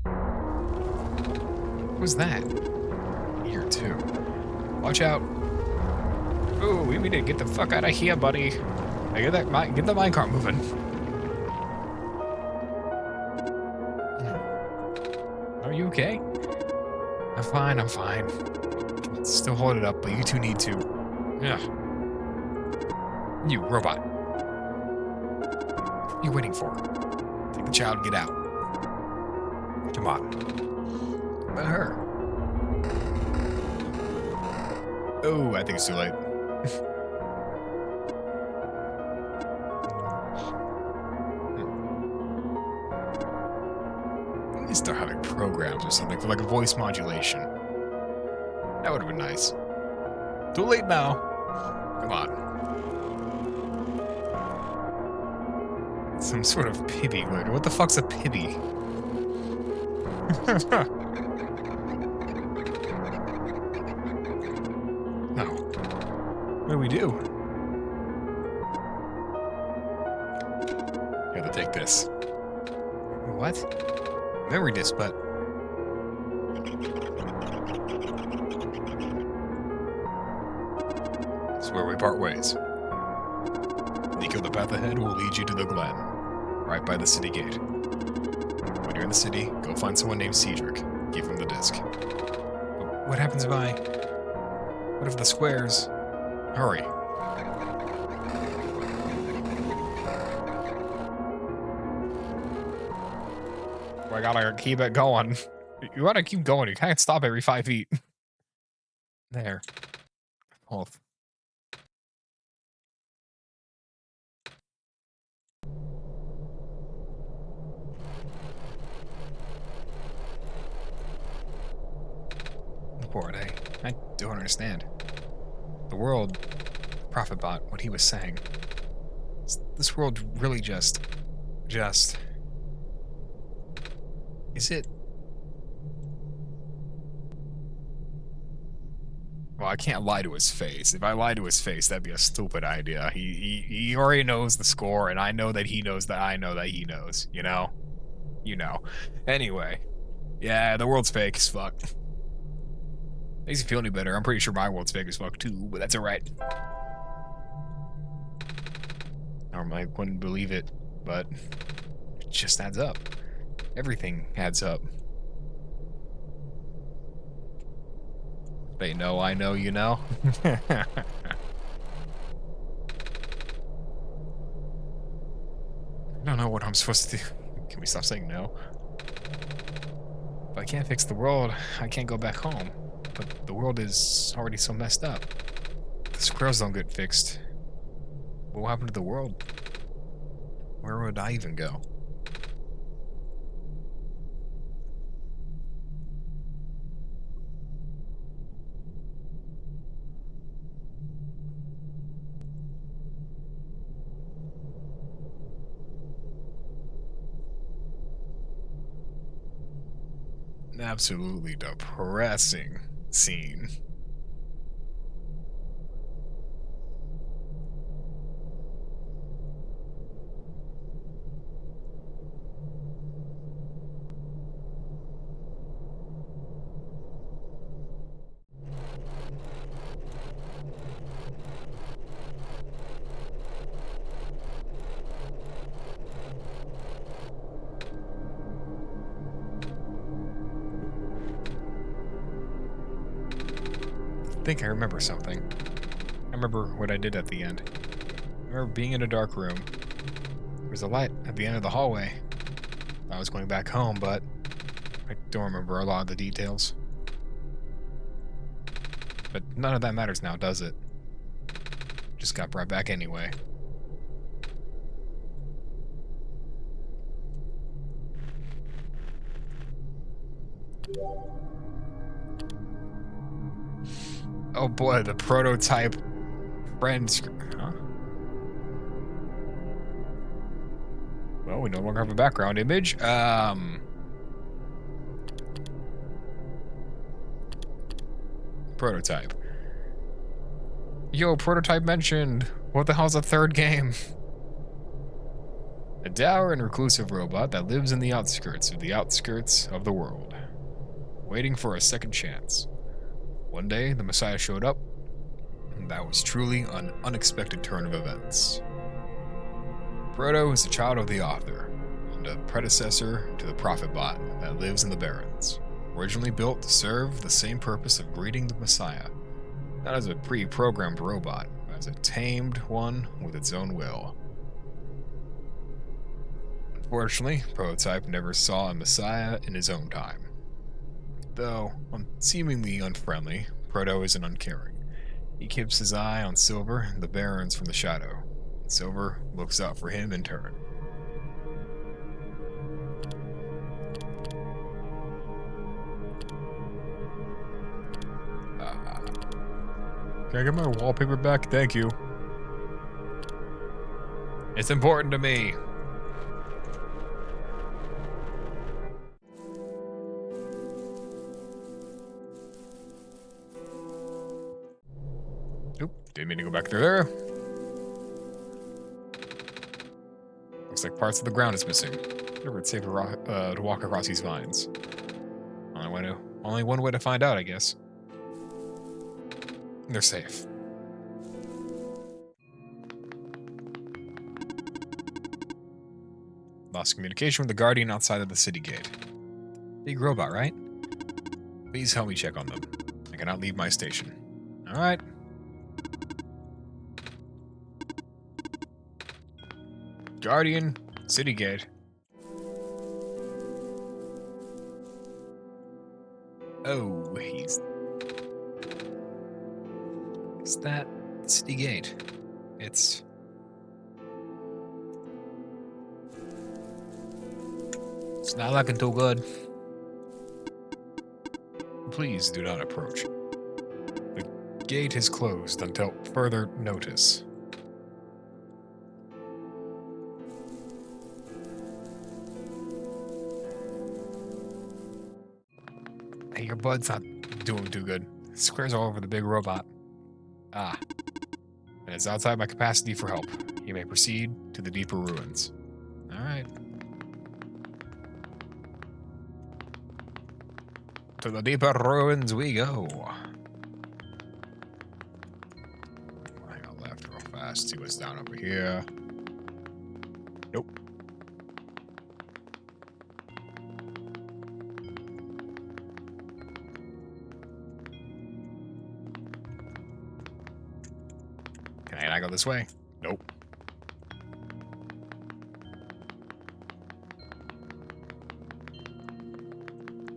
S1: What was that? Here, too. Watch out. Ooh, we need to get the fuck out of here, buddy. Hey, get the minecart moving. Are you okay? I'm fine, I'm fine. Still hold it up, but you two need to. Yeah. You, robot. What are you waiting for? Take the child and get out. Come on. What about her? Oh, I think it's too late. At least they're having programs or something for like a voice modulation. That would have been nice. Too late now. Come on. Some sort of pibby. What the fuck's a pibby? No. What do we do? You have to take this. What? Memory disk, but... This is where we part ways. Nico, the path ahead will lead you to the glen, right by the city gate. When you're in the city, go find someone named Cedric. Give him the disc. But what happens if I... What if the squares... Hurry. I gotta keep it going. You gotta keep going. You can't stop every 5 feet. There. Oh. Bored, I don't understand. The world, Prophet Bot, what he was saying. This world really just... Is it... Well, I can't lie to his face. If I lie to his face, that'd be a stupid idea. He already knows the score, and I know that he knows that I know that he knows, you know? You know. Anyway. Yeah, the world's fake as fuck. Makes you feel any better. I'm pretty sure my world's fake as fuck too, but that's alright. Normally I wouldn't believe it, but it just adds up. Everything adds up. They know I know you know. I don't know what I'm supposed to do. Can we stop saying no? If I can't fix the world, I can't go back home. But the world is already so messed up. If the squirrels don't get fixed, what will happen to the world? Where would I even go? An absolutely depressing scene. I think I remember something. I remember what I did at the end. I remember being in a dark room. There was a light at the end of the hallway. I was going back home, but I don't remember a lot of the details. But none of that matters now, does it? Just got brought back anyway. Oh boy, the prototype friend huh? Well, we no longer have a background image. Prototype. Yo, prototype mentioned. What the hell's a third game? A dour and reclusive robot that lives in the outskirts of the world, waiting for a second chance. One day, the Messiah showed up, and that was truly an unexpected turn of events. Proto is the child of the author, and a predecessor to the Prophet Bot that lives in the Barrens, originally built to serve the same purpose of greeting the Messiah, not as a pre-programmed robot, but as a tamed one with its own will. Unfortunately, Prototype never saw a Messiah in his own time. Though seemingly unfriendly, Proto isn't uncaring. He keeps his eye on Silver and the Barons from the shadow. Silver looks out for him in turn. Can I get my wallpaper back? Thank you. It's important to me. Oop, didn't mean to go back through there. Looks like parts of the ground is missing. Whatever, it's safe to walk across these vines. Only one way to find out, I guess. They're safe. Lost communication with the Guardian outside of the city gate. Big robot, right? Please help me check on them. I cannot leave my station. Alright. Guardian, city gate. Oh, is that city gate? It's not looking too good. Please do not approach. The gate is closed until further notice. Hey, your bud's not doing too good. Squares all over the big robot. Ah. And it's outside my capacity for help. You may proceed to the deeper ruins. Alright. To the deeper ruins we go. Hang on left real fast. See what's down over here. Nope. Can I not go this way? Nope.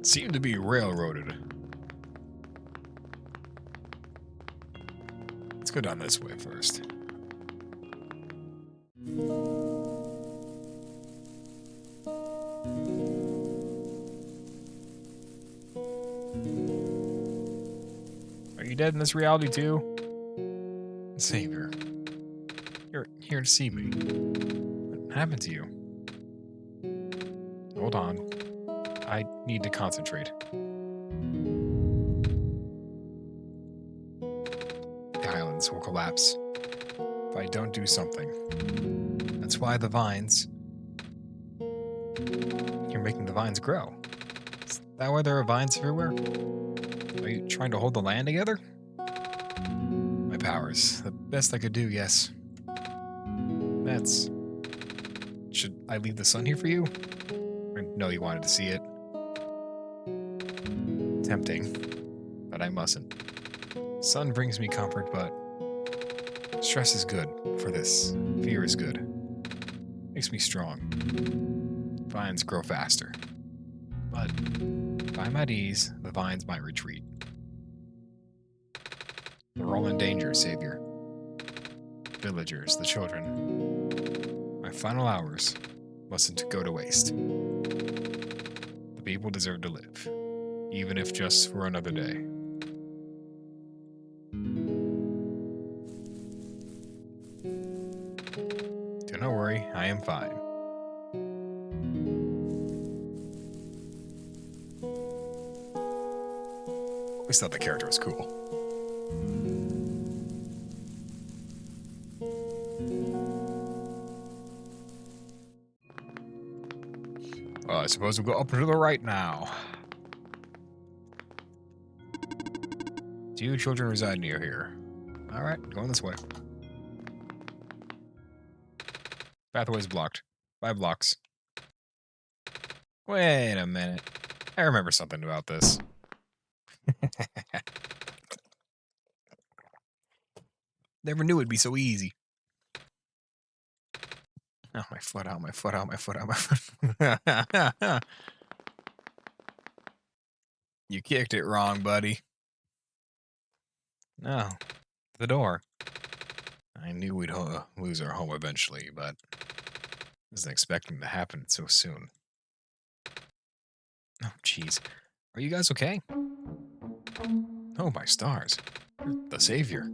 S1: Seem to be railroaded. Let's go down this way first. Are you dead in this reality too? Savior, you're here to see me. What happened to you? Hold on. I need to concentrate. The islands will collapse if I don't do something. That's why the vines... You're making the vines grow. Is that why there are vines everywhere? Are you trying to hold the land together? My powers. The best I could do, yes. That's... Should I leave the sun here for you? I know you wanted to see it. Tempting, but I mustn't. Sun brings me comfort, but stress is good for this. Fear is good. Makes me strong. Vines grow faster. But if I'm at ease, the vines might retreat. We're all in danger, Savior. Villagers, the children. My final hours mustn't go to waste. The people deserve to live, even if just for another day. Do not worry, I am fine. I always thought the character was cool. Well, I suppose we'll go up to the right now. 2 children reside near here. Alright, going this way. Pathway's blocked. 5 blocks. Wait a minute. I remember something about this. Never knew it'd be so easy. Oh, my foot, out, my foot, out, my foot, out, my foot. You kicked it wrong, buddy. No, the door. I knew we'd lose our home eventually, but wasn't expecting it to happen so soon. Oh, jeez. Are you guys okay? Oh, my stars. You're the savior.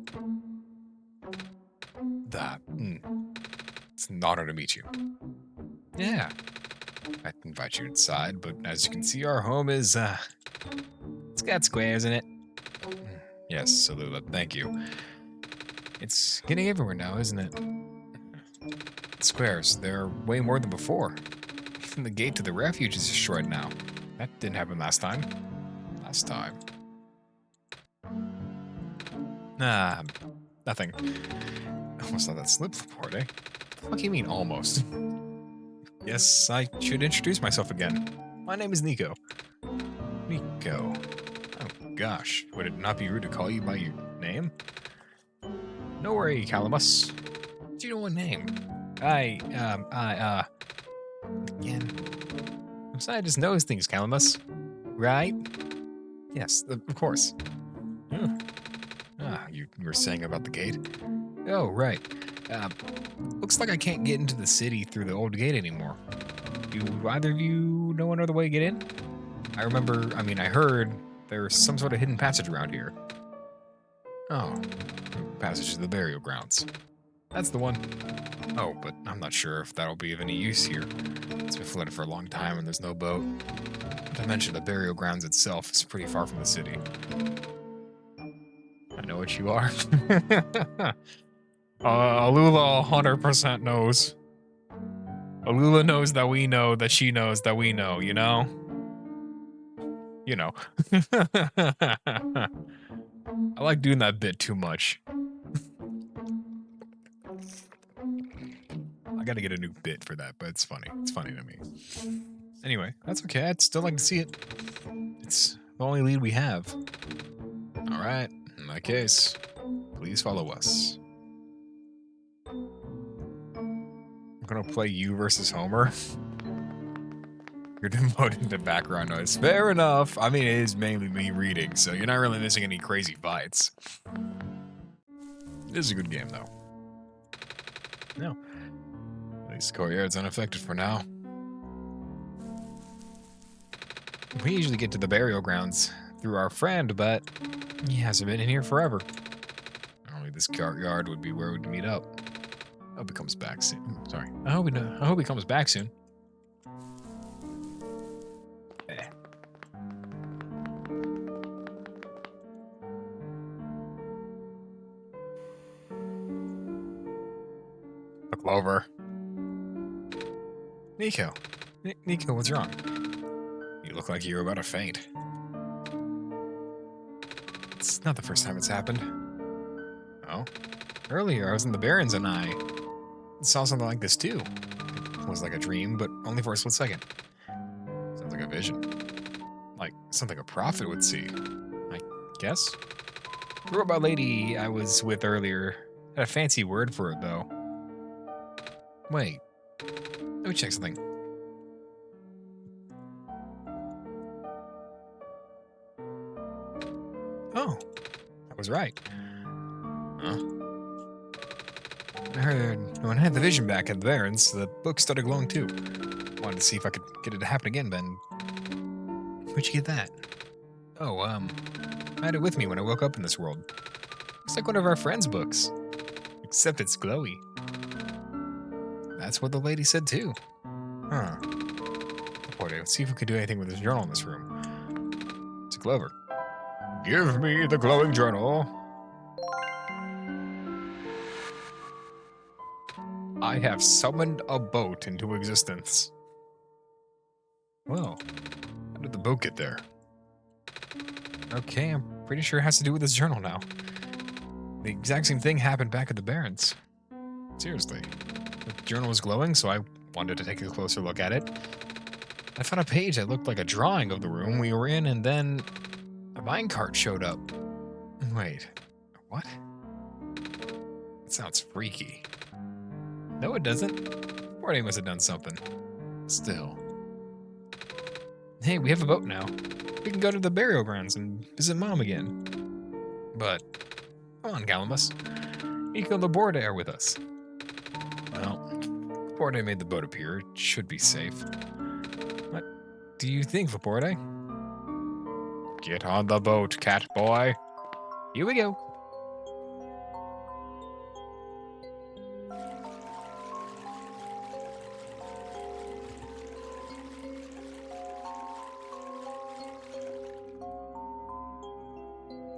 S1: It's an honor to meet you. Yeah. I'd invite you inside, but as you can see, our home is, it's got squares in it. Yes, Salula, thank you. It's getting everywhere now, isn't it? Squares, they're way more than before. Even the gate to the refuge is destroyed now. That didn't happen last time. Last time. Nah, nothing. Almost let that slip before, eh? What do you mean, almost? Yes, I should introduce myself again. My name is Nico. Nico. Oh, gosh. Would it not be rude to call you by your name? No worry, Calamus. Do you know what name? Again. I'm sorry, I just knows things, Calamus. Right? Yes, of course. You were saying about the gate? Oh, right. Looks like I can't get into the city through the old gate anymore. Do either of you know another way to get in? I heard there's some sort of hidden passage around here. Oh, passage to the burial grounds. That's the one. Oh, but I'm not sure if that'll be of any use here. It's been flooded for a long time and there's no boat. Not to mention the burial grounds itself is pretty far from the city. I know what you are. Alula 100% knows. Alula knows that we know that she knows that we know, you know? You know. I like doing that bit too much. gotta get a new bit for that, but it's funny. It's funny to me. Anyway, that's okay. I'd still like to see it. It's the only lead we have. All right. In that case, please follow us. I'm gonna play you versus Homer. You're demoted to background noise. Fair enough. I mean, it is mainly me reading, so you're not really missing any crazy fights. It is a good game, though. No. At least the courtyard's unaffected for now. We usually get to the burial grounds through our friend, but he hasn't been in here forever. Only this courtyard would be where we'd meet up. I hope he comes back soon. Sorry. I hope he comes back soon. Look over. Nico. Nico, what's wrong? You look like you were about to faint. It's not the first time it's happened. Oh? Earlier, I was in the Barrens and I saw something like this too. It was like a dream, but only for a split second. Sounds like a vision. Like something a prophet would see. I guess? The robot lady I was with earlier had a fancy word for it, though. Wait. Let me check something. Oh, I was right. Huh? I heard when I had the vision back at the Barrens, the book started glowing too. Wanted to see if I could get it to happen again, Ben. Where'd you get that? Oh, I had it with me when I woke up in this world. Looks like one of our friends' books. Except it's glowy. That's what the lady said too. Huh. Boy, let's see if we could do anything with this journal in this room. It's a Clover. Give me the glowing journal. I have summoned a boat into existence. Well, how did the boat get there? Okay, I'm pretty sure it has to do with this journal now. The exact same thing happened back at the Barrens. Seriously. The journal was glowing, so I wanted to take a closer look at it. I found a page that looked like a drawing of the room we were in, and then a minecart showed up. Wait, what? That sounds freaky. No, it doesn't. Morty must have done something. Still. Hey, we have a boat now. We can go to the burial grounds and visit Mom again. But, come on, Calamus. Nico and Laborde are with us. Well, Laborde made the boat appear. It should be safe. What do you think, Laborde? Get on the boat, cat boy. Here we go.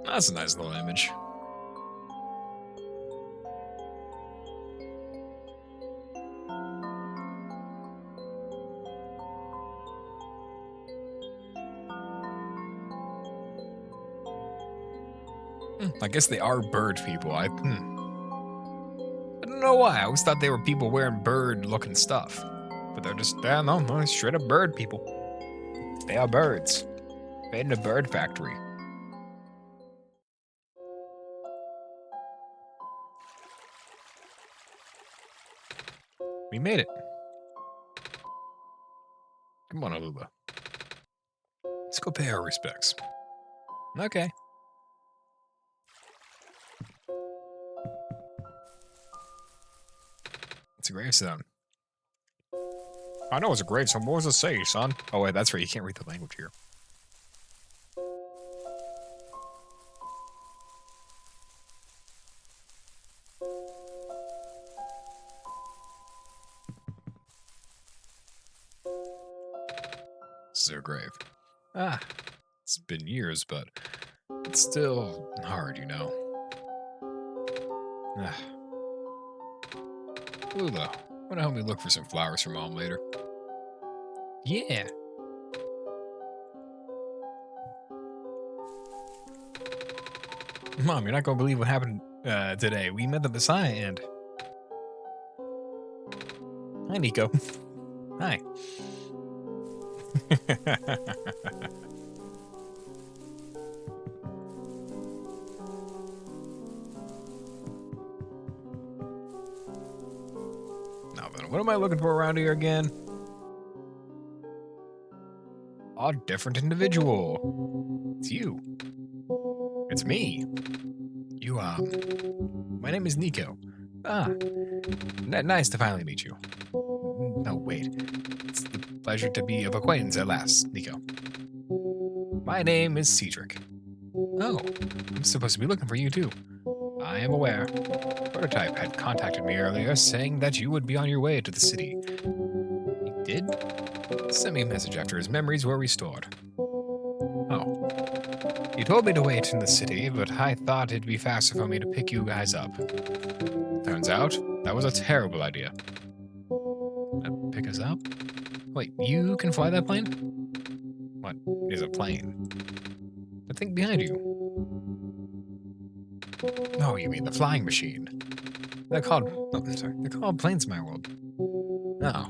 S1: That's a nice little image. I guess they are bird people. I don't know why. I always thought they were people wearing bird-looking stuff. But they're just, no, straight up bird people. They are birds. Made in a bird factory. We made it. Come on, Alula. Let's go pay our respects. Okay. It's a gravestone. I know it's a gravestone. What does it say, son? Oh, wait, that's right. You can't read the language here. This is their grave. Ah, it's been years, but it's still hard, you know. Ah. Lula, wanna help me look for some flowers for Mom later? Yeah. Mom, you're not gonna believe what happened today. We met the Messiah and... Hi, Nico. Hi. Now then, what am I looking for around here again? A different individual. It's you. It's me. You, my name is Nico. Ah, nice to finally meet you. No, wait. It's the pleasure to be of acquaintance at last, Nico. My name is Cedric. Oh, I'm supposed to be looking for you too. I am aware. Prototype had contacted me earlier saying that you would be on your way to the city. He did? Sent me a message after his memories were restored. Oh. He told me to wait in the city, but I thought it'd be faster for me to pick you guys up. Turns out, that was a terrible idea. Pick us up? Wait, you can fly that plane? What is a plane? The thing behind you. Oh, you mean the flying machine. They're called planes in my world. Oh.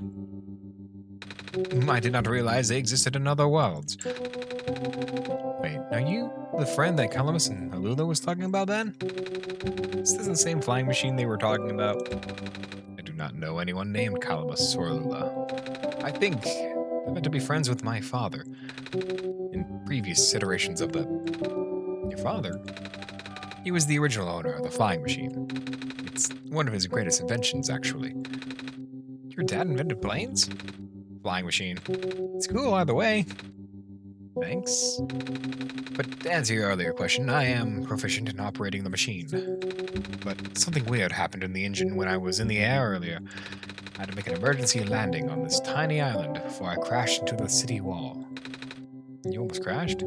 S1: I did not realize they existed in other worlds. Wait, are you the friend that Columbus and Alula was talking about then? Is this the same flying machine they were talking about? I do not know anyone named Columbus or Alula. I think they're meant to be friends with my father. In previous iterations of the... Your father? He was the original owner of the flying machine. It's one of his greatest inventions, actually. Your dad invented planes? Flying machine. It's cool either way. Thanks. But to answer your earlier question, I am proficient in operating the machine. But something weird happened in the engine when I was in the air earlier. I had to make an emergency landing on this tiny island before I crashed into the city wall. You almost crashed?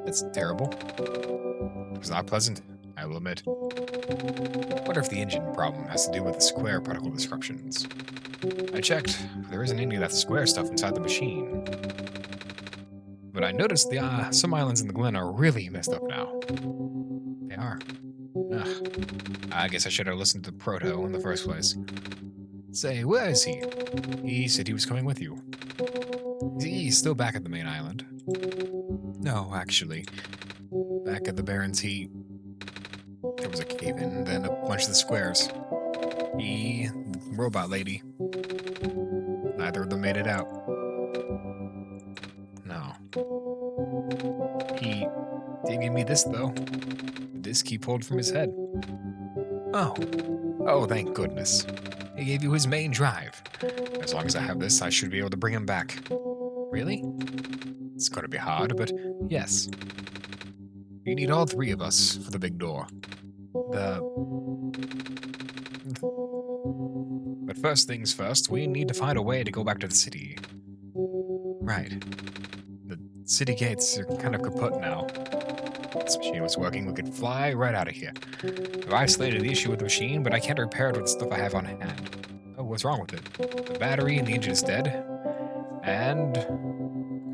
S1: That's terrible. It was not pleasant, I will admit. Wonder if the engine problem has to do with the square particle disruptions. I checked, but there isn't any of that square stuff inside the machine. But I noticed some islands in the Glen are really messed up now. They are. Ugh. I guess I should have listened to Proto in the first place. Say, where is he? He said he was coming with you. He's still back at the main island. No, actually. Back at the Barrens, there was a cave-in, then a bunch of the squares. The robot lady. Neither of them made it out. No. He did give me this, though. The disc he pulled from his head. Oh. Oh, thank goodness. He gave you his main drive. As long as I have this, I should be able to bring him back. Really? It's going to be hard, but yes. You need all three of us for the big door. But first things first, we need to find a way to go back to the city. Right. The city gates are kind of kaput now. If this machine was working, we could fly right out of here. I've isolated the issue with the machine, but I can't repair it with the stuff I have on hand. Oh, what's wrong with it? The battery in the engine is dead, and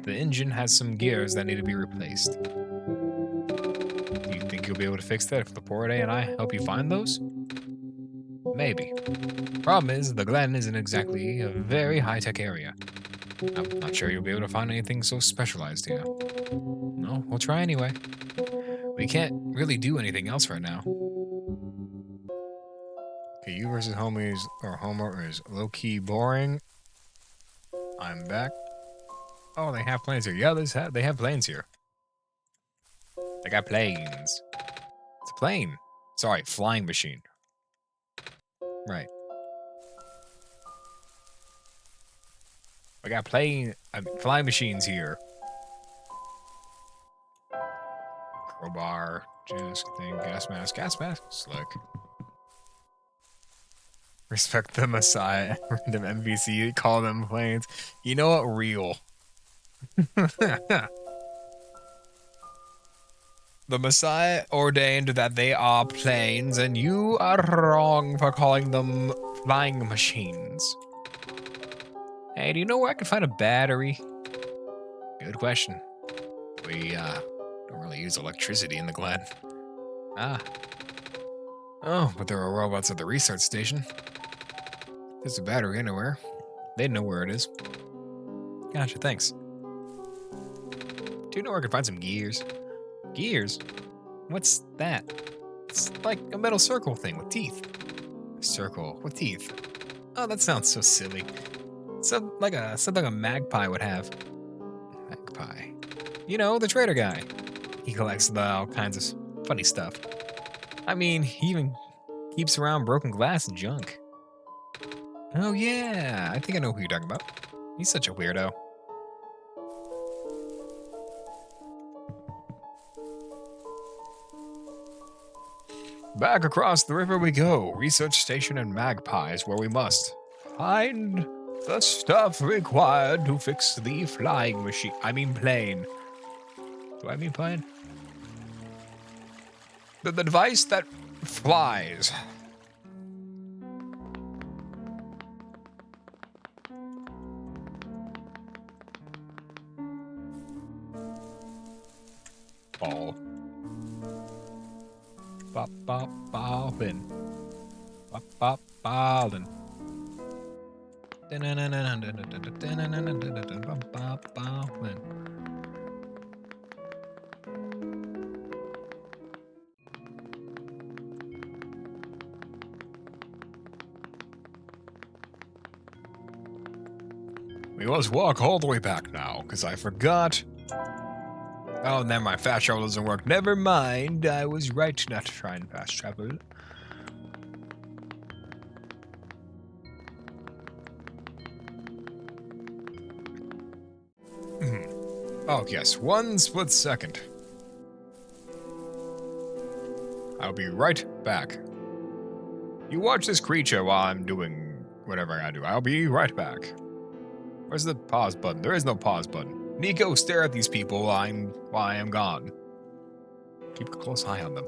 S1: the engine has some gears that need to be replaced. Do you think you'll be able to fix that if Laporte and I help you find those? Maybe. Problem is, the Glen isn't exactly a very high-tech area. I'm not sure you'll be able to find anything so specialized here. No, we'll try anyway. We can't really do anything else right now. Okay, you versus Homer is low-key boring. I'm back. Oh, they have planes here. Yeah, they have planes here. They got planes. It's a plane. Sorry, flying machine. Right. I got flying machines here. Crowbar, disc thing, gas mask, slick. Respect the Messiah, random NPC, call them planes. You know what? Real. The Messiah ordained that they are planes, and you are wrong for calling them flying machines. Hey, do you know where I can find a battery? Good question. We, don't really use electricity in the Glen. Ah. Oh, but there are robots at the research station. There's a battery anywhere. They know where it is. Gotcha, thanks. Do you know where I can find some gears? Gears? What's that? It's like a metal circle thing with teeth. A circle with teeth. Oh, that sounds so silly. Something a magpie would have. Magpie. You know, the trader guy. He collects all kinds of funny stuff. I mean, he even keeps around broken glass and junk. Oh yeah, I think I know who you're talking about. He's such a weirdo. Back across the river we go. Research station and magpies where we must find the stuff required to fix the flying machine. I mean plane. Do I mean plane? The device that flies. Ball. Bop bop ballin'. Bop bop ballin'. Bop bop ballin'. We must walk all the way back now, because I forgot. Oh, never mind. Fast travel doesn't work. Never mind. I was right not to try and fast travel. Oh, yes. 1 split second. I'll be right back. You watch this creature while I'm doing whatever I gotta do. I'll be right back. Where's the pause button? There is no pause button. Nico, stare at these people while I am gone. Keep a close eye on them.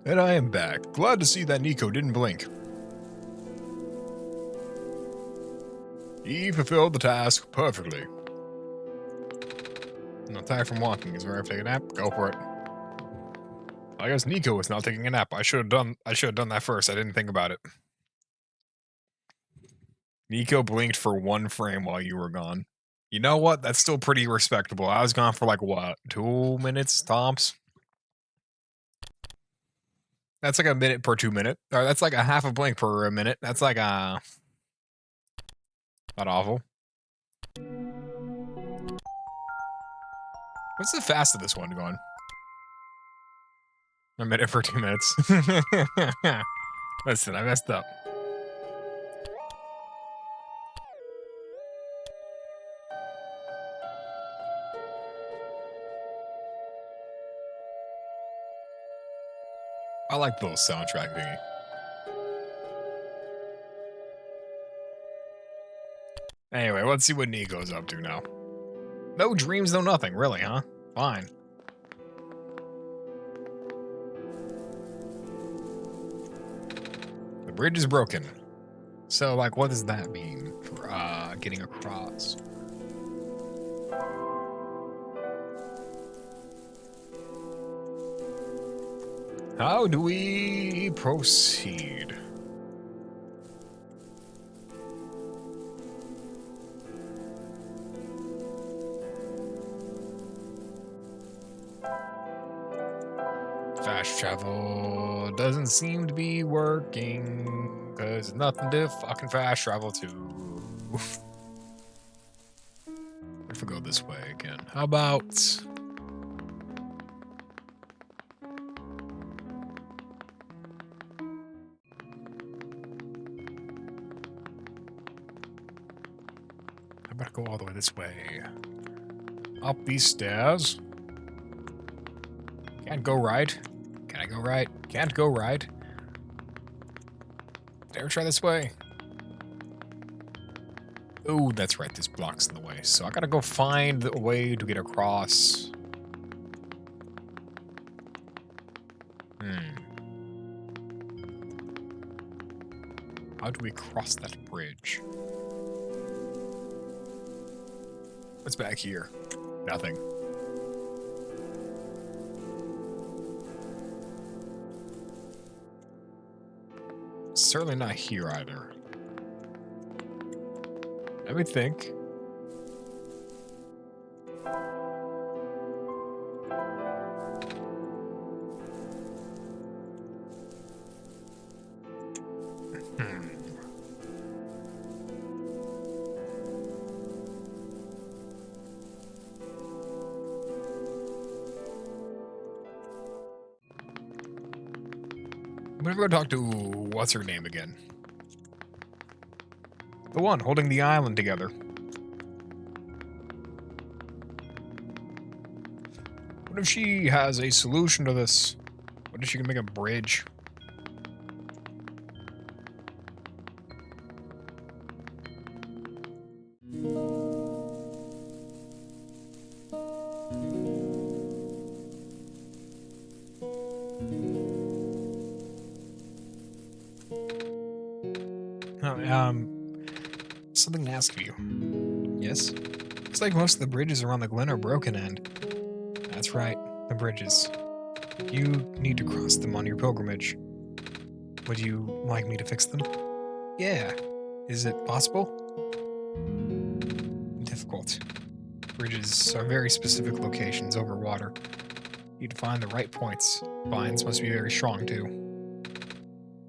S1: And I am back. Glad to see that Nico didn't blink. He fulfilled the task perfectly. I'm not tired from walking. Is there ever take a nap? Go for it. I guess Nico was not taking a nap. I should have done that first. I didn't think about it. Nico blinked for 1 frame while you were gone. You know what? That's still pretty respectable. I was gone for like what? 2 minutes tops? That's like a minute per 2 minute. Or that's like a half a blink per minute. That's like not awful. What's the fastest this one going? I made it for 2 minutes. Listen, I messed up. I like the little soundtrack thingy. Anyway, let's see what Nico's up to now. No dreams, no nothing, really, huh? Fine. The bridge is broken. So, like, what does that mean for getting across? How do we proceed? Fast travel doesn't seem to be working because there's nothing to fucking fast travel to. What if we go this way again? How about... I better go all the way this way. Up these stairs. Can't go right. Can I go right? Can't go right. Dare try this way. Oh, that's right. There's blocks in the way. So I gotta go find a way to get across. How do we cross that bridge? What's back here? Nothing. Certainly not here either. Let me think. I'm gonna go talk to what's her name again? The one holding the island together. What if she has a solution to this? What if she can make a bridge? Something to ask you. Yes? Looks like most of the bridges around the Glen are broken, and... That's right, the bridges. You need to cross them on your pilgrimage. Would you like me to fix them? Yeah. Is it possible? Difficult. Bridges are very specific locations over water. You need to find the right points. Vines must be very strong, too.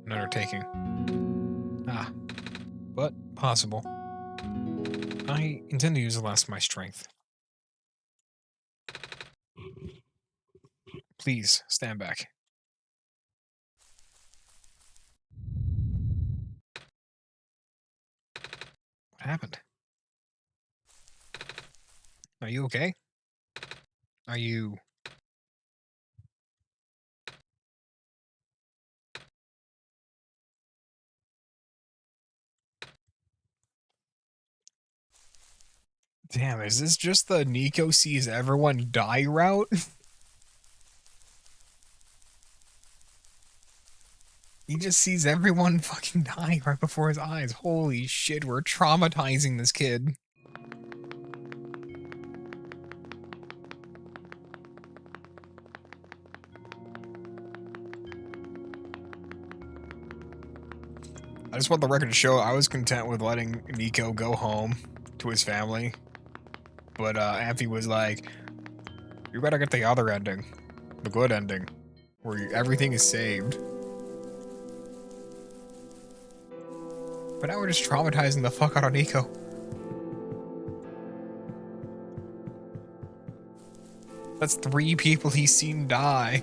S1: An undertaking. Ah. But possible. I intend to use the last of my strength. Please, stand back. What happened? Are you okay? Are you... Damn, is this just the Nico sees everyone die route? He just sees everyone fucking dying right before his eyes. Holy shit, we're traumatizing this kid. I just want the record to show I was content with letting Nico go home to his family. But Amphi was like, you better get the other ending. The good ending. Where everything is saved. But now we're just traumatizing the fuck out of Nico. That's 3 people he's seen die.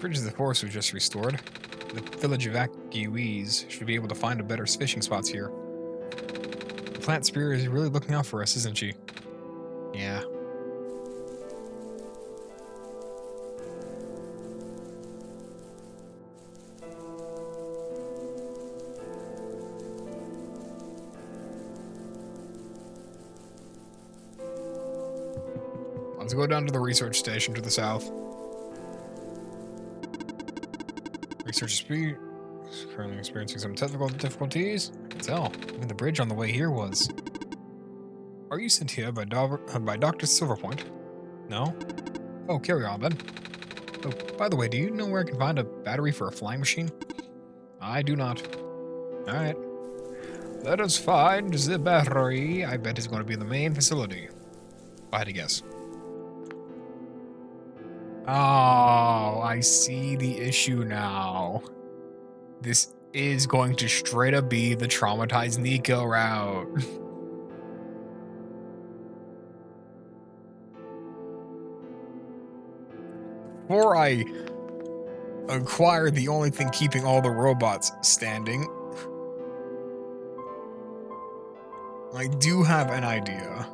S1: bridge of the forest was just restored. The village evacuees should be able to find a better fishing spots here. The plant spirit is really looking out for us, isn't she? Yeah. Let's go down to the research station to the south. Research speed is currently experiencing some technical difficulties. I can tell. Even the bridge on the way here was. Are you sent here by Dr. Silverpoint? No? Oh, carry on then. Oh, by the way, do you know where I can find a battery for a flying machine? I do not. Alright. Let us find the battery. I bet it's going to be in the main facility. If I had to guess. Oh, I see the issue now. This is going to straight up be the traumatized Nico route. Before I acquire the only thing keeping all the robots standing, I do have an idea.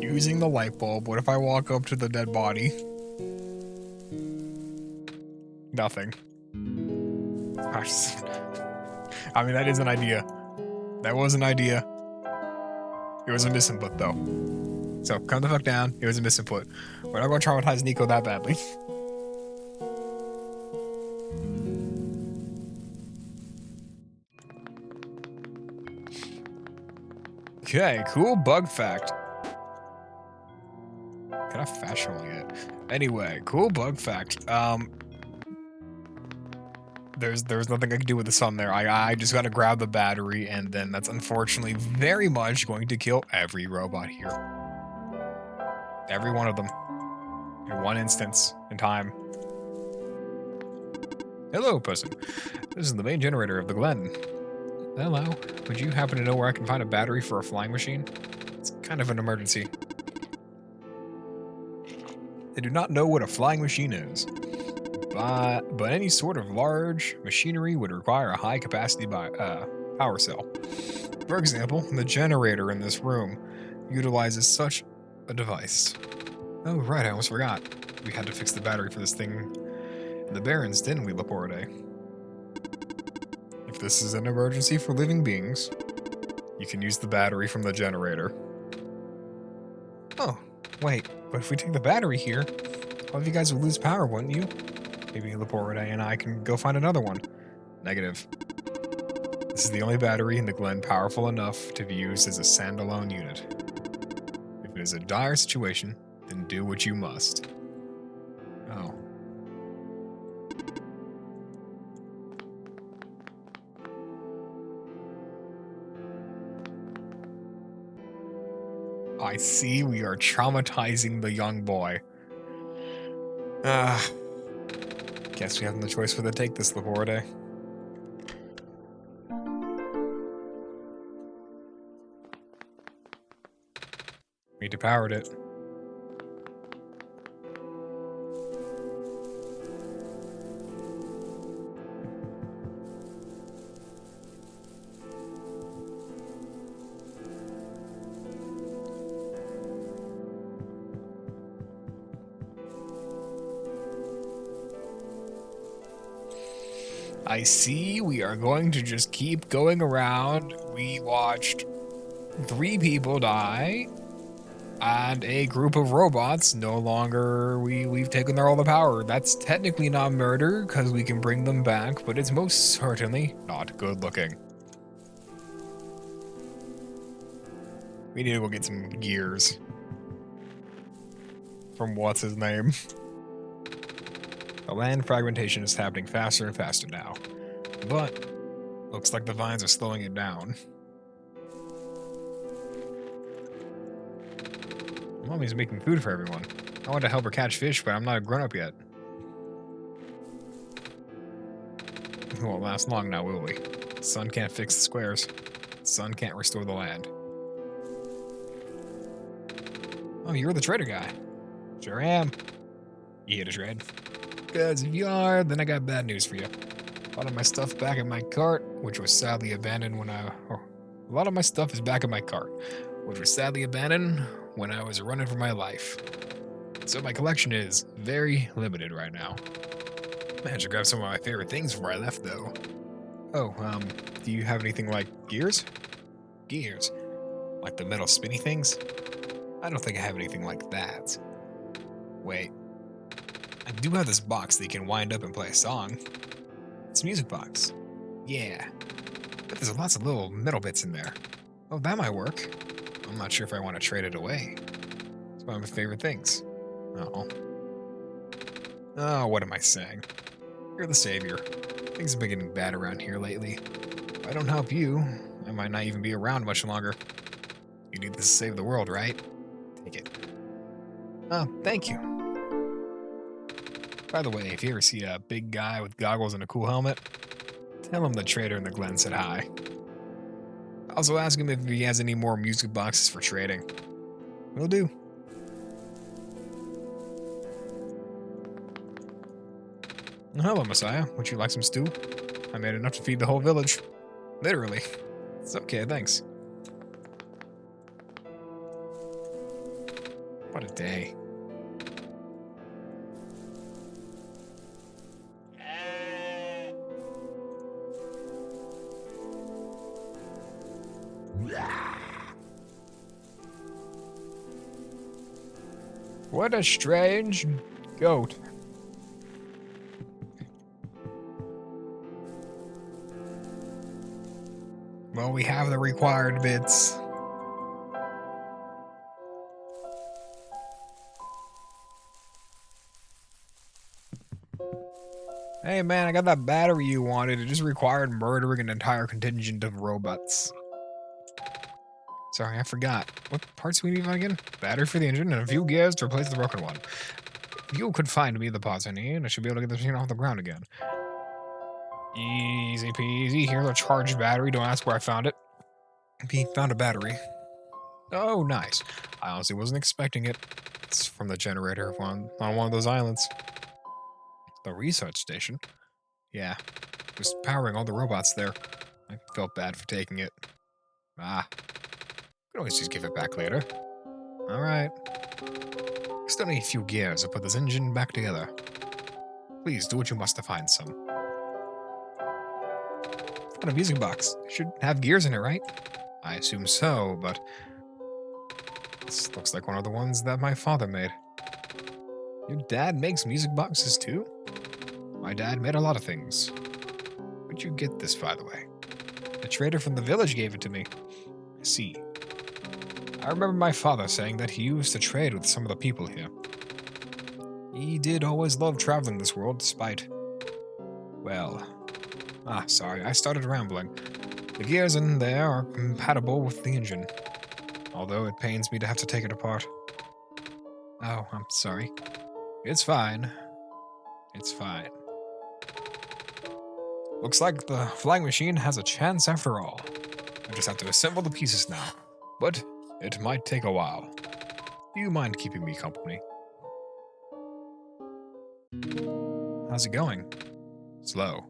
S1: Using the light bulb, what if I walk up to the dead body? Nothing. I mean, that is an idea. That was an idea. It was a misinput, though. So, calm the fuck down. It was a misinput. We're not going to traumatize Nico that badly. Okay, cool bug fact. Can I fast roll yet? Anyway, cool bug fact. There's nothing I can do with the sun there. I just gotta grab the battery, and then that's unfortunately very much going to kill every robot here. Every one of them. In one instance in time. Hello, person. This is the main generator of the Glen. Hello. Would you happen to know where I can find a battery for a flying machine? It's kind of an emergency. I do not know what a flying machine is, but any sort of large machinery would require a high-capacity power cell. For example, the generator in this room utilizes such a device. Oh, right, I almost forgot. We had to fix the battery for this thing in the Barrens, didn't we, Laporte? If this is an emergency for living beings, you can use the battery from the generator. Oh, wait, but if we take the battery here, all of you guys would lose power, wouldn't you? Maybe Laporte and I can go find another one. Negative. This is the only battery in the Glen powerful enough to be used as a standalone unit. If it is a dire situation, then do what you must. Oh. I see we are traumatizing the young boy. Guess we have no choice but to take this, Laporte. We depowered it. I see we are going to just keep going around. We watched 3 people die, and a group of robots no longer, we've taken all the power. That's technically not murder, because we can bring them back, but it's most certainly not good looking. We need to go get some gears. From what's his name? The land fragmentation is happening faster and faster now. But looks like the vines are slowing it down. Mommy's making food for everyone. I want to help her catch fish, but I'm not a grown-up yet. We won't last long now, will we? The sun can't fix the squares. The sun can't restore the land. Oh, you're the trader guy. Sure am. You here to trade? Because if you are, then I got bad news for you. A lot of my stuff back in my cart, which was sadly abandoned when I... Oh, a lot of my stuff is back in my cart, which was sadly abandoned when I was running for my life. So my collection is very limited right now. Managed to grab some of my favorite things before I left, though. Oh, do you have anything like gears? Gears? Like the metal spinny things? I don't think I have anything like that. Wait. I do have this box that you can wind up and play a song. It's a music box. Yeah. But there's lots of little metal bits in there. Oh, that might work. I'm not sure if I want to trade it away. It's one of my favorite things. Oh. Oh, what am I saying? You're the savior. Things have been getting bad around here lately. If I don't help you, I might not even be around much longer. You need this to save the world, right? Take it. Oh, thank you. By the way, if you ever see a big guy with goggles and a cool helmet, tell him the trader in the Glen said hi. Also ask him if he has any more music boxes for trading. Will do. Hello, Messiah. Would you like some stew? I made enough to feed the whole village. Literally. It's okay, thanks. What a day. What a strange goat. Well, we have the required bits. Hey man, I got that battery you wanted. It just required murdering an entire contingent of robots. Sorry, I forgot. What parts we need again? Battery for the engine and a few gears to replace the broken one. If you could find me the parts I need, I should be able to get the machine off the ground again. Easy peasy. Here's a charged battery. Don't ask where I found it. He found a battery. Oh, nice. I honestly wasn't expecting it. It's from the generator on one of those islands. The research station? Yeah. It was powering all the robots there. I felt bad for taking it. Ah. Could always just give it back later. Alright. Still need a few gears to put this engine back together. Please do what you must to find some. Found a music box. It should have gears in it, right? I assume so, but this looks like one of the ones that my father made. Your dad makes music boxes too? My dad made a lot of things. Where'd you get this, by the way? The trader from the village gave it to me. I see. I remember my father saying that he used to trade with some of the people here. He did always love traveling this world, despite... Well... sorry, I started rambling. The gears in there are compatible with the engine. Although it pains me to have to take it apart. Oh, I'm sorry. It's fine. It's fine. Looks like the flying machine has a chance after all. I just have to assemble the pieces now. But it might take a while. Do you mind keeping me company? How's it going? Slow.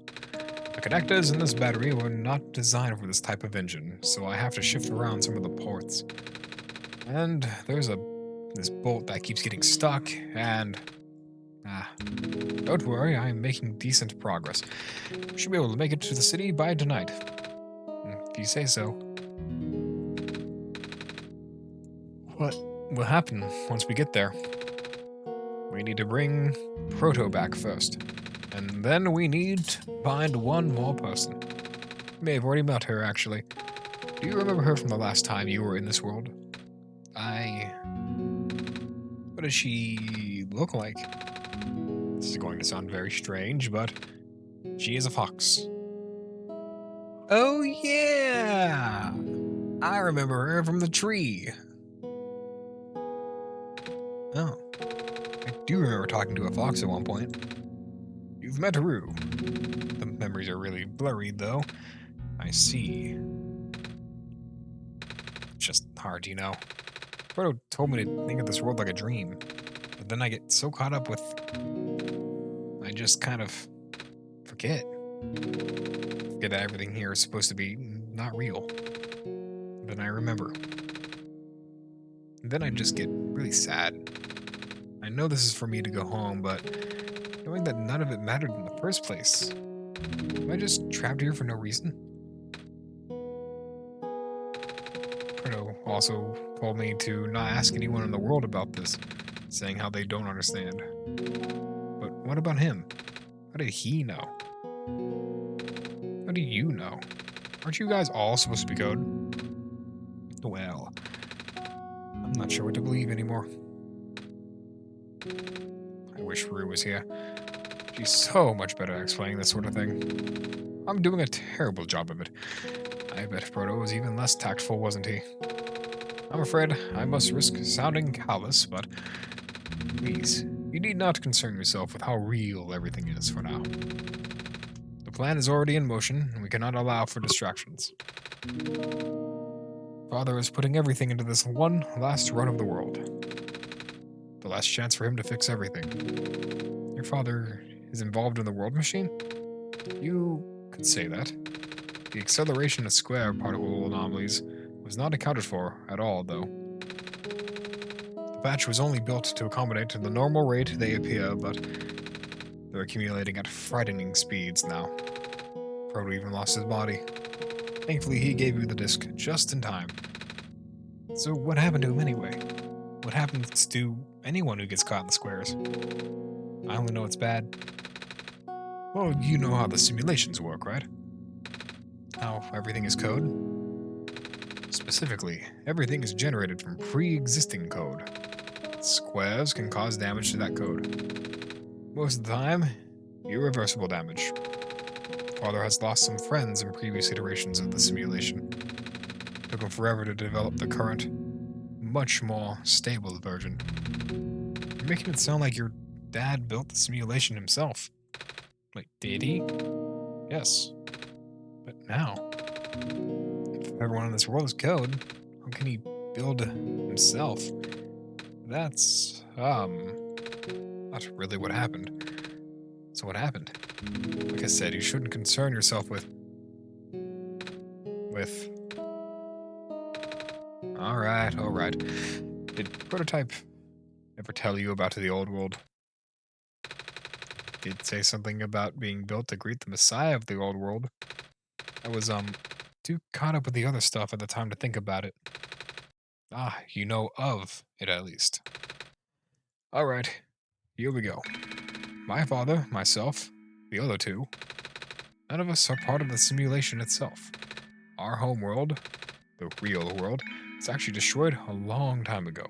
S1: The connectors in this battery were not designed for this type of engine, so I have to shift around some of the ports. And there's this bolt that keeps getting stuck, and... Don't worry, I'm making decent progress. Should be able to make it to the city by tonight. If you say so. What will happen once we get there? We need to bring Proto back first. And then we need to find one more person. You may have already met her, actually. Do you remember her from the last time you were in this world? What does she look like? This is going to sound very strange, but she is a fox. Oh, yeah! I remember her from the tree. Oh, I do remember talking to a fox at one point. You've met Rue. The memories are really blurry, though. I see. It's just hard, you know. Frodo told me to think of this world like a dream, but then I get so caught up with. I just kind of forget. Forget that everything here is supposed to be not real. Then I remember. And then I just get really sad. I know this is for me to go home, but knowing that none of it mattered in the first place. Am I just trapped here for no reason? Frodo also told me to not ask anyone in the world about this, saying how they don't understand. But what about him? How did he know? How do you know? Aren't you guys all supposed to be code? Well, I'm not sure what to believe anymore. I wish Rue was here. She's so much better at explaining this sort of thing. I'm doing a terrible job of it. I bet Frodo was even less tactful, wasn't he? I'm afraid I must risk sounding callous, but please, you need not concern yourself with how real everything is for now. The plan is already in motion, and we cannot allow for distractions. Father is putting everything into this one last run of the world. The last chance for him to fix everything. Your father is involved in the world machine? You could say that. The acceleration of square particle anomalies was not accounted for at all, though. The patch was only built to accommodate the normal rate they appear, but they're accumulating at frightening speeds now. Frodo even lost his body. Thankfully, he gave you the disc just in time. So what happened to him anyway? What happens to anyone who gets caught in the squares? I only know it's bad. Well, you know how the simulations work, right? How everything is code? Specifically, everything is generated from pre-existing code. Squares can cause damage to that code. Most of the time, irreversible damage. Father has lost some friends in previous iterations of the simulation. Took him forever to develop the current, much more stable version. You're making it sound like your dad built the simulation himself. Like, did he? Yes. But now, if everyone in this world is code, how can he build himself? That's, not really what happened. So what happened? Like I said, you shouldn't concern yourself with... Alright. Did Prototype ever tell you about the old world? Did say something about being built to greet the Messiah of the old world. I was, too caught up with the other stuff at the time to think about it. Ah, you know of it at least. Alright, here we go. My father, myself, the other two, none of us are part of the simulation itself. Our home world, the real world, was actually destroyed a long time ago.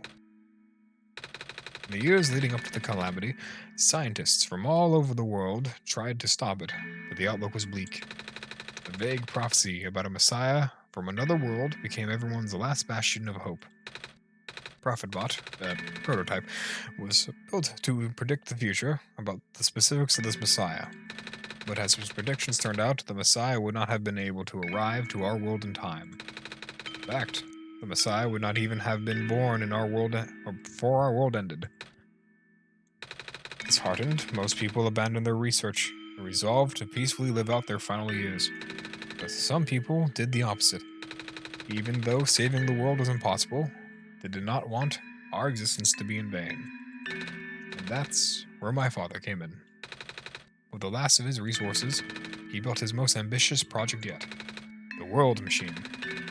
S1: In the years leading up to the calamity, scientists from all over the world tried to stop it, but the outlook was bleak. A vague prophecy about a messiah from another world became everyone's last bastion of hope. Prophetbot, prototype, was built to predict the future about the specifics of this messiah. But as his predictions turned out, the messiah would not have been able to arrive to our world in time. In fact, the messiah would not even have been born in our world before our world ended. Disheartened, most people abandoned their research and resolved to peacefully live out their final years. But some people did the opposite. Even though saving the world was impossible, they did not want our existence to be in vain. And that's where my father came in. With the last of his resources, he built his most ambitious project yet, the World Machine,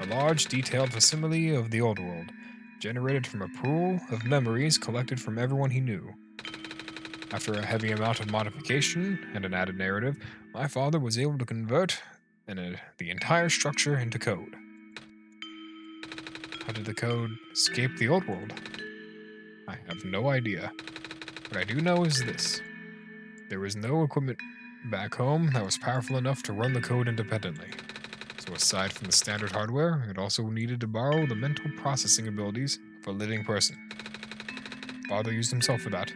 S1: a large, detailed facsimile of the old world, generated from a pool of memories collected from everyone he knew. After a heavy amount of modification and an added narrative, my father was able to convert the entire structure into code. How did the code escape the old world? I have no idea. What I do know is this. There was no equipment back home that was powerful enough to run the code independently. So So aside from the standard hardware, it also needed to borrow the mental processing abilities of a living person. Father used himself for that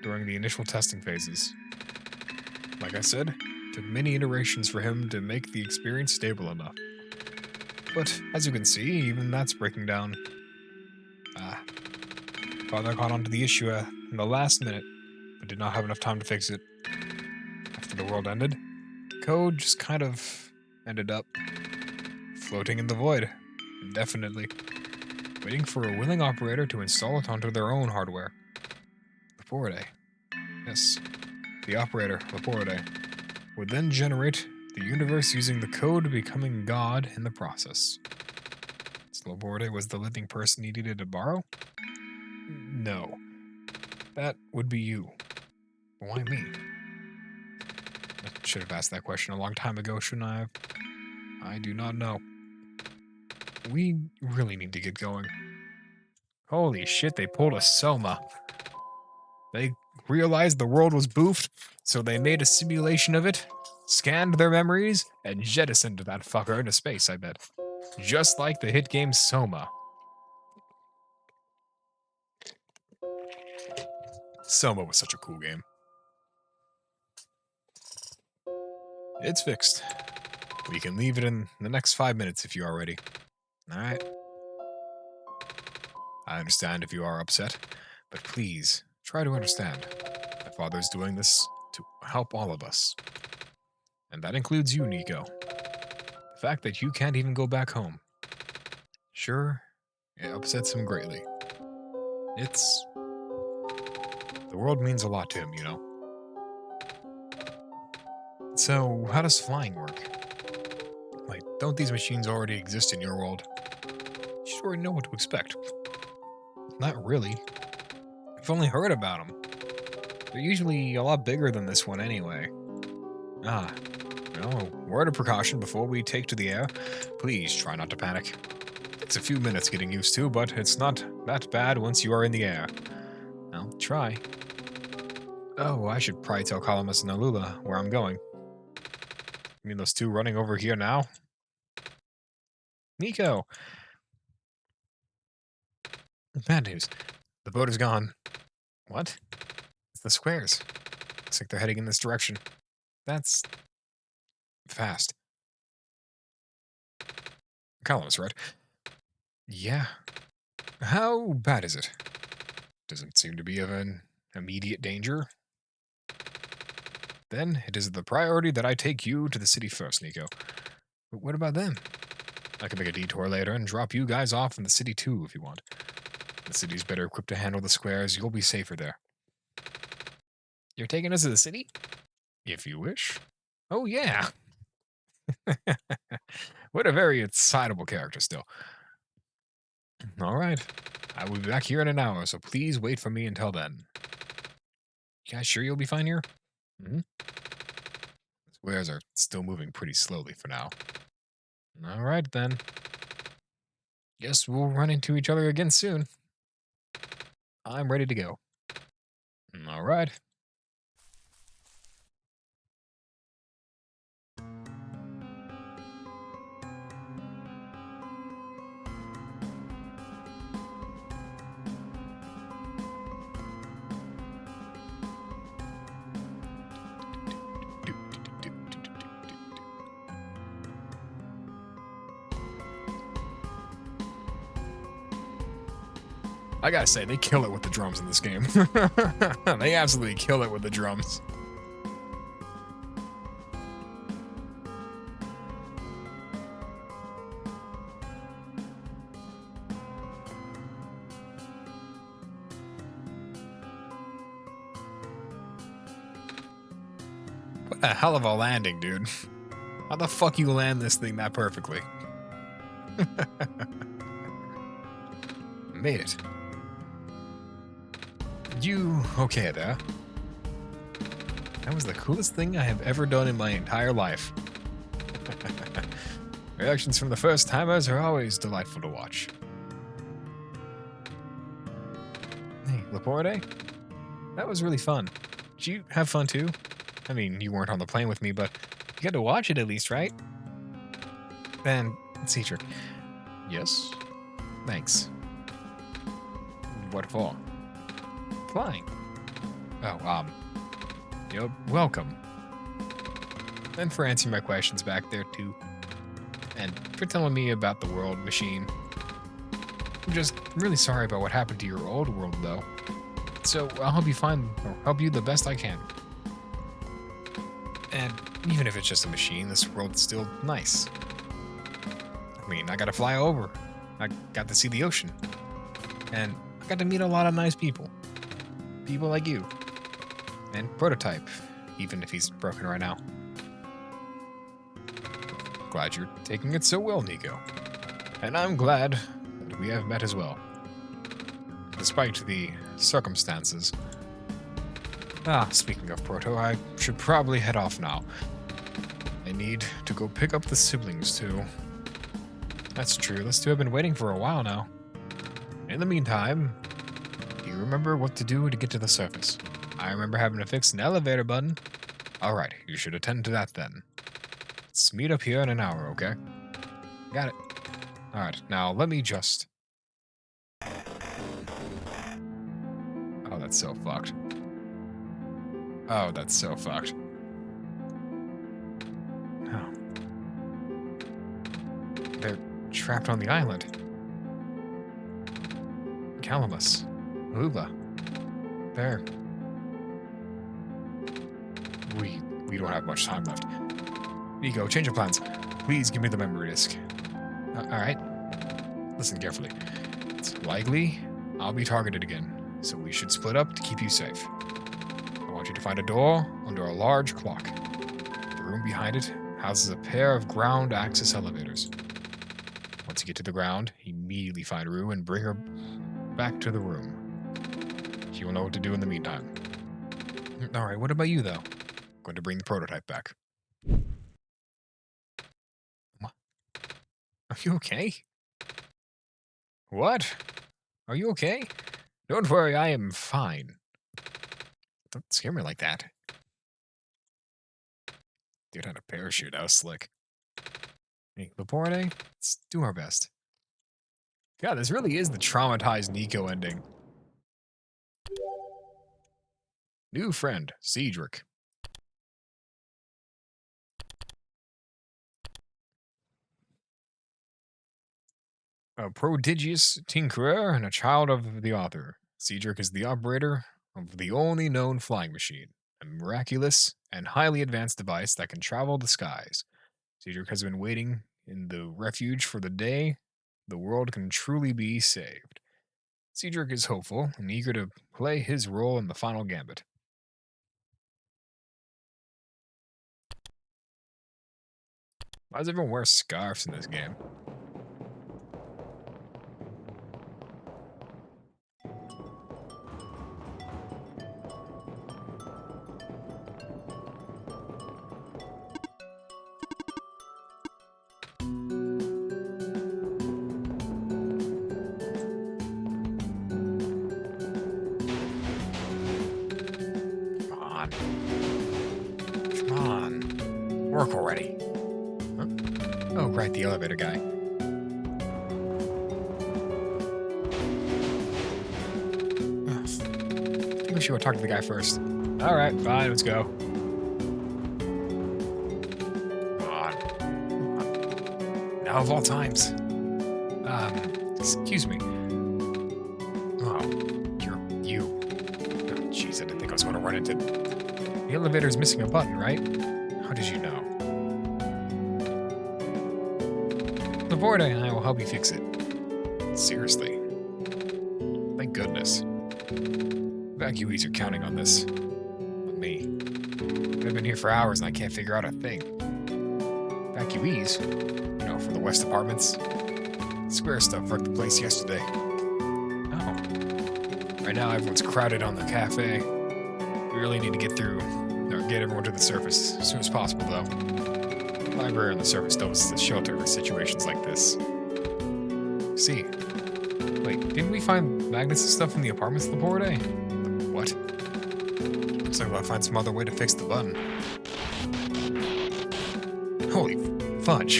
S1: during the initial testing phases. Like I said, it took many iterations for him to make the experience stable enough. But as you can see, even that's breaking down. Ah, Father caught onto the issue in the last minute, but did not have enough time to fix it. After the world ended, code just kind of ended up floating in the void, indefinitely, waiting for a willing operator to install it onto their own hardware. Laporte. Yes, the operator, Laporte, would then generate the universe using the code, becoming God in the process. So Laporte was the living person he needed to borrow? No. That would be you. Why me? I should have asked that question a long time ago, shouldn't I have? I do not know. We really need to get going. Holy shit, they pulled a Soma. They realized the world was boofed, so they made a simulation of it, scanned their memories, and jettisoned that fucker into space, I bet. Just like the hit game Soma. Soma was such a cool game. It's fixed. We can leave it in the next 5 minutes if you are ready. Alright. I understand if you are upset, but please, try to understand that Father's doing this to help all of us. And that includes you, Nico. The fact that you can't even go back home. Sure, it upsets him greatly. The world means a lot to him, you know. So, how does flying work? Like, don't these machines already exist in your world? You should already know what to expect. Not really. I've only heard about them. They're usually a lot bigger than this one anyway. Ah, no, word of precaution before we take to the air. Please try not to panic. It's a few minutes getting used to, but it's not that bad once you are in the air. I'll try. Oh, I should probably tell Calamus and Alula where I'm going. You mean those two running over here now? Nico! Bad news. The boat is gone. What? It's the squares. Looks like they're heading in this direction. That's fast. Calamus, right? Yeah. How bad is it? Doesn't seem to be of an immediate danger. Then it is the priority that I take you to the city first, Nico. But what about them? I can make a detour later and drop you guys off in the city too if you want. The city's better equipped to handle the squares. You'll be safer there. You're taking us to the city? If you wish. Oh, yeah. What a very excitable character still. All right. I will be back here in an hour, so please wait for me until then. You guys sure you'll be fine here? Mm-hmm. The squares are still moving pretty slowly for now. All right, then. Guess we'll run into each other again soon. I'm ready to go. All right. I gotta say, they kill it with the drums in this game. They absolutely kill it with the drums. What a hell of a landing, dude. How the fuck you land this thing that perfectly? Made it. You okay there? That was the coolest thing I have ever done in my entire life. Reactions from the first timers are always delightful to watch. Hey, Laporte? That was really fun. Did you have fun too? I mean, you weren't on the plane with me, but you got to watch it at least, right? And Cedric. Yes? Thanks. What for? Flying. Oh, you're welcome. And for answering my questions back there, too. And for telling me about the world machine. I'm just really sorry about what happened to your old world, though. So I'll help you help you the best I can. And even if it's just a machine, this world's still nice. I mean, I got to fly over. I got to see the ocean. And I got to meet a lot of nice people. People like you. And Prototype, even if he's broken right now. Glad you're taking it so well, Nico. And I'm glad that we have met as well. Despite the circumstances. Speaking of Proto, I should probably head off now. I need to go pick up the siblings, too. That's true, those two have been waiting for a while now. In the meantime, you remember what to do to get to the surface. I remember having to fix an elevator button. Alright, you should attend to that then. Let's meet up here in an hour, okay? Got it. Alright, now let me just... Oh, that's so fucked. Oh, that's so fucked. Oh. They're trapped on the island. Calamus. Ula. There. We don't have much time left. Nico, change of plans. Please give me the memory disk. Alright. Listen carefully. It's likely I'll be targeted again, so we should split up to keep you safe. I want you to find a door under a large clock. The room behind it houses a pair of ground access elevators. Once you get to the ground, immediately find Rue and bring her back to the room. She will know what to do in the meantime. Alright, what about you, though? I'm going to bring the prototype back. What? Are you okay? What? Are you okay? Don't worry, I am fine. Don't scare me like that. Dude had a parachute, that was slick. Hey, Laporte, let's do our best. God, this really is the traumatized Nico ending. New friend, Cedric. A prodigious tinkerer and a child of the author, Cedric is the operator of the only known flying machine, a miraculous and highly advanced device that can travel the skies. Cedric has been waiting in the refuge for the day the world can truly be saved. Cedric is hopeful and eager to play his role in the final gambit. Why does everyone wear scarves in this game? Come on. Work already. Huh? Oh, right, the elevator guy. I think we should go talk to the guy first. Alright, fine, let's go. Come on. Now of all times. Excuse me. Oh, you. Oh, jeez, I didn't think I was going to run into... The elevator's missing a button, right? How did you know? Laporte and I will help you fix it. Seriously. Thank goodness. Evacuees are counting on this. On me. I've been here for hours and I can't figure out a thing. Evacuees? You know, for the West Apartments. Square stuff wrecked the place yesterday. Oh. Right now everyone's crowded on the cafe. We really need to get through, or get everyone to the surface as soon as possible, though. The library on the surface knows the shelter for situations like this. See. Wait, didn't we find magnets and stuff in the apartments, Laporte? What? Looks like we'll find some other way to fix the button. Holy fudge.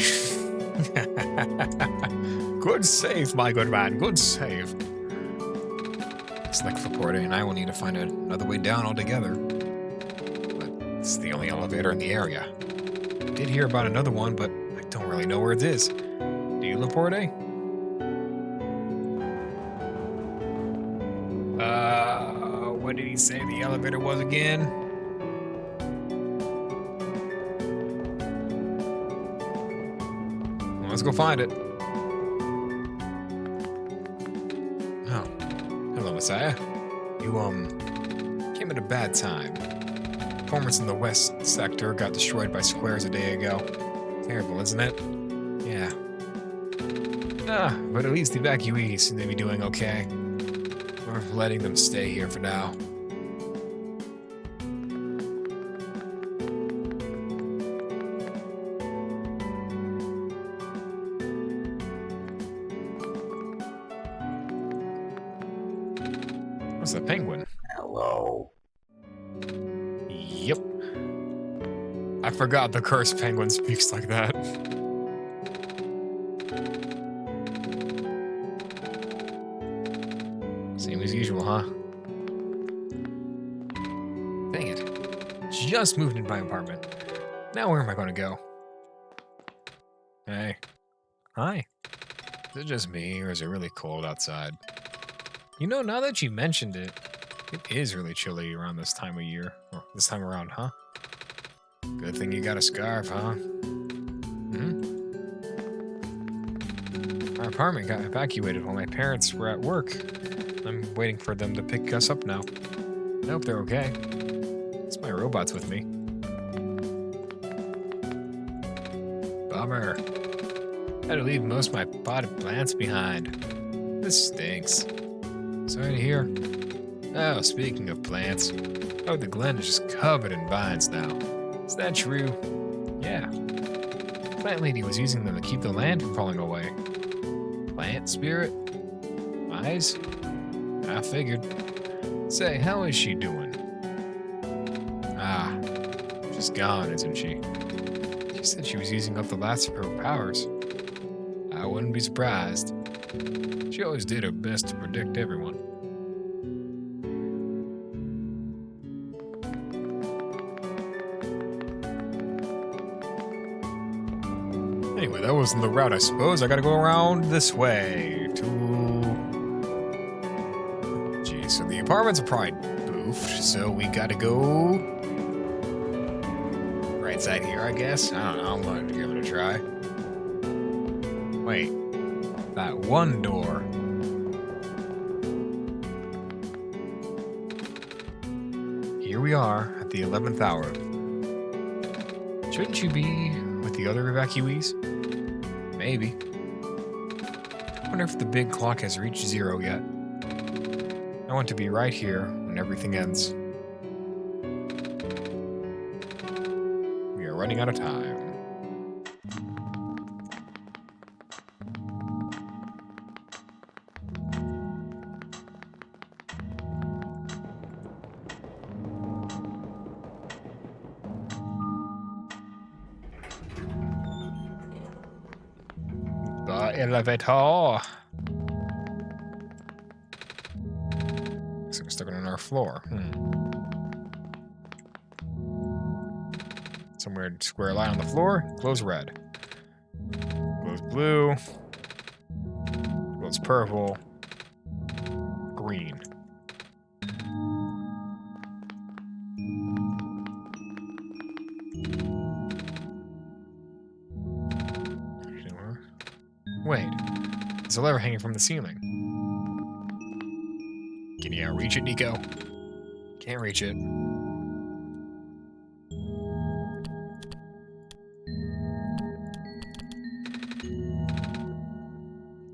S1: Good save, my good man. Good save. Select for Porta, and I will need to find another way down altogether. But it's the only elevator in the area. I did hear about another one, but I don't really know where it is. Do you, Laporte? What did he say the elevator was again? Well, let's go find it. Oh, hello, Messiah. You, came at a bad time. Performance in the west sector got destroyed by squares a day ago. Terrible, isn't it? Yeah. But at least the evacuees seem to be doing okay. We're letting them stay here for now. What's the penguin?
S2: Hello.
S1: Yep. I forgot the cursed penguin speaks like that. Same as usual, huh? Dang it. Just moved into my apartment. Now where am I going to go? Hey. Hi. Is it just me, or is it really cold outside? You know, now that you mentioned it, it is really chilly around this time of year. Or this time around, huh? Good thing you got a scarf, huh? Our apartment got evacuated while my parents were at work. I'm waiting for them to pick us up now. I hope they're okay. It's my robots with me. Bummer. Had to leave most of my potted plants behind. This stinks. Sorry to hear. Oh, speaking of plants, oh, the glen is just covered in vines now. Is that true? Yeah. Plant lady was using them to keep the land from falling away. Plant spirit? Wise? I figured. Say, how is she doing? Ah, she's gone, isn't she? She said she was using up the last of her powers. I wouldn't be surprised. She always did her best to protect everyone. Anyway, that wasn't the route, I suppose. I gotta go around this way to... Geez, so the apartments are probably boofed, so we gotta go... right side here, I guess? I don't know, I'm going to give it a try. Wait. That one door. Here we are at the 11th hour. Shouldn't you be with the other evacuees? Maybe. I wonder if the big clock has reached 0 yet. I want to be right here when everything ends. We are running out of time. The elevator. So we're stuck on our floor. Somewhere square line on the floor. Glows red. Glows blue. Glows purple. Green. Wait, there's a lever hanging from the ceiling. Can you reach it, Nico? Can't reach it.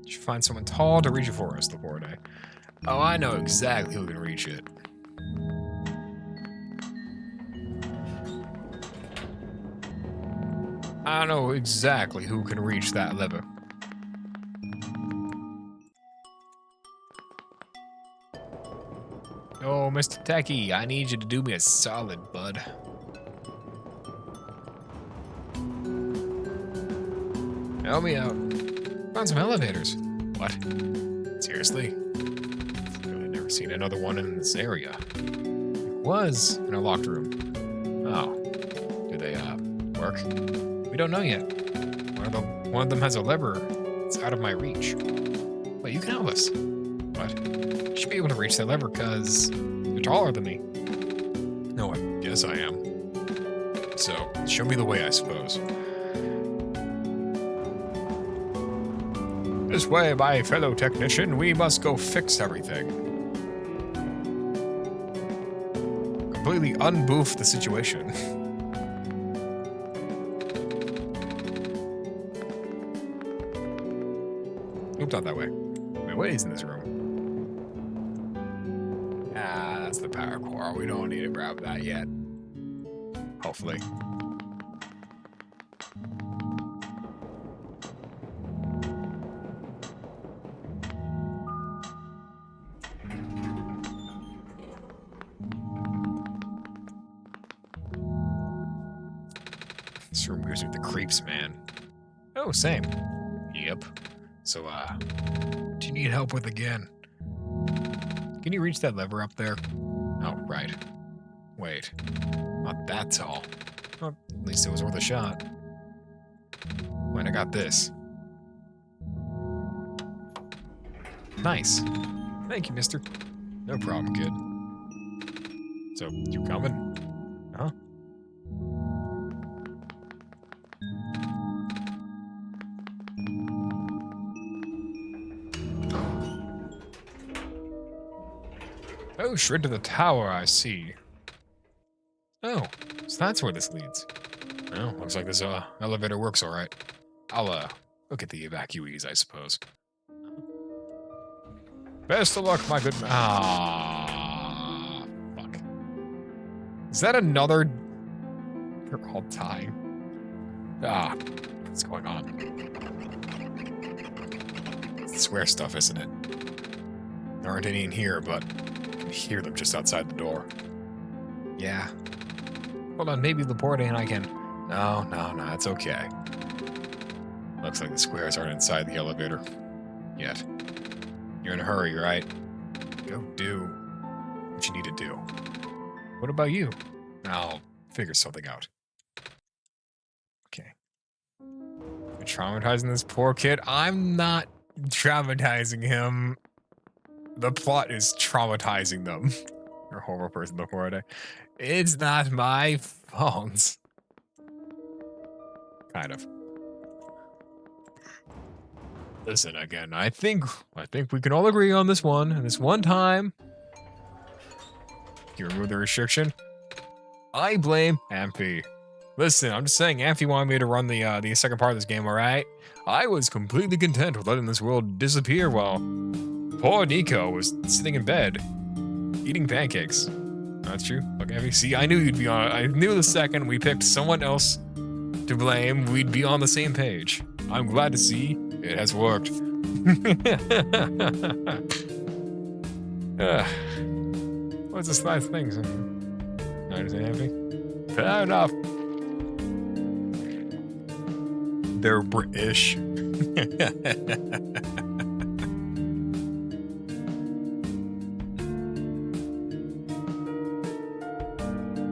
S1: You should find someone tall to reach it for us, Laporte. Oh, I know exactly who can reach it. I know exactly who can reach that lever. Oh, Mr. Techie, I need you to do me a solid, bud. Help me out. Found some elevators. What? Seriously? I've never seen another one in this area. It was in a locked room. Oh. Do they, work? We don't know yet. One of them has a lever. It's out of my reach. But you can help us. What? You should be able to reach that lever because you're taller than me. No, I guess I am. So, show me the way, I suppose. This way, my fellow technician, we must go fix everything. Completely unboof the situation. Oops, not that way. My way is in this room. Ah, that's the power core. We don't need to grab that yet. Hopefully. This room gives me the creeps, man. Oh, same. Yep. So, what do you need help with again? Can you reach that lever up there? Oh, right. Wait. Not that tall. Well, at least it was worth a shot. Wait, I got this. Nice. Thank you, mister. No problem, kid. So, you coming? Huh? Oh, straight to the tower, I see. Oh, so that's where this leads. Well, looks like this elevator works all right. I'll look at the evacuees, I suppose. Best of luck, my good man. Ah, fuck. Is that another? They're all dying. Ah, what's going on? It's swear stuff, isn't it? There aren't any in here, but I can hear them just outside the door. Yeah. Hold on, maybe Laporte and I can... No, it's okay. Looks like the squares aren't inside the elevator. Yet. You're in a hurry, right? Go do what you need to do. What about you? I'll figure something out. Okay. You're traumatizing this poor kid? I'm not traumatizing him. The plot is traumatizing them. You're a horrible person, Laporte. It's not my fault. Kind of. Listen, again, I think we can all agree on this one. And this one time, you remove the restriction. I blame Amphi. Listen, I'm just saying, Amphi wanted me to run the second part of this game, alright? I was completely content with letting this world disappear while poor Nico was sitting in bed, eating pancakes. That's true. Look, Amphi, see, I knew you'd be on it. I knew the second we picked someone else to blame, we'd be on the same page. I'm glad to see it has worked. What's this last thing? Not as happy? Fair enough. They're British.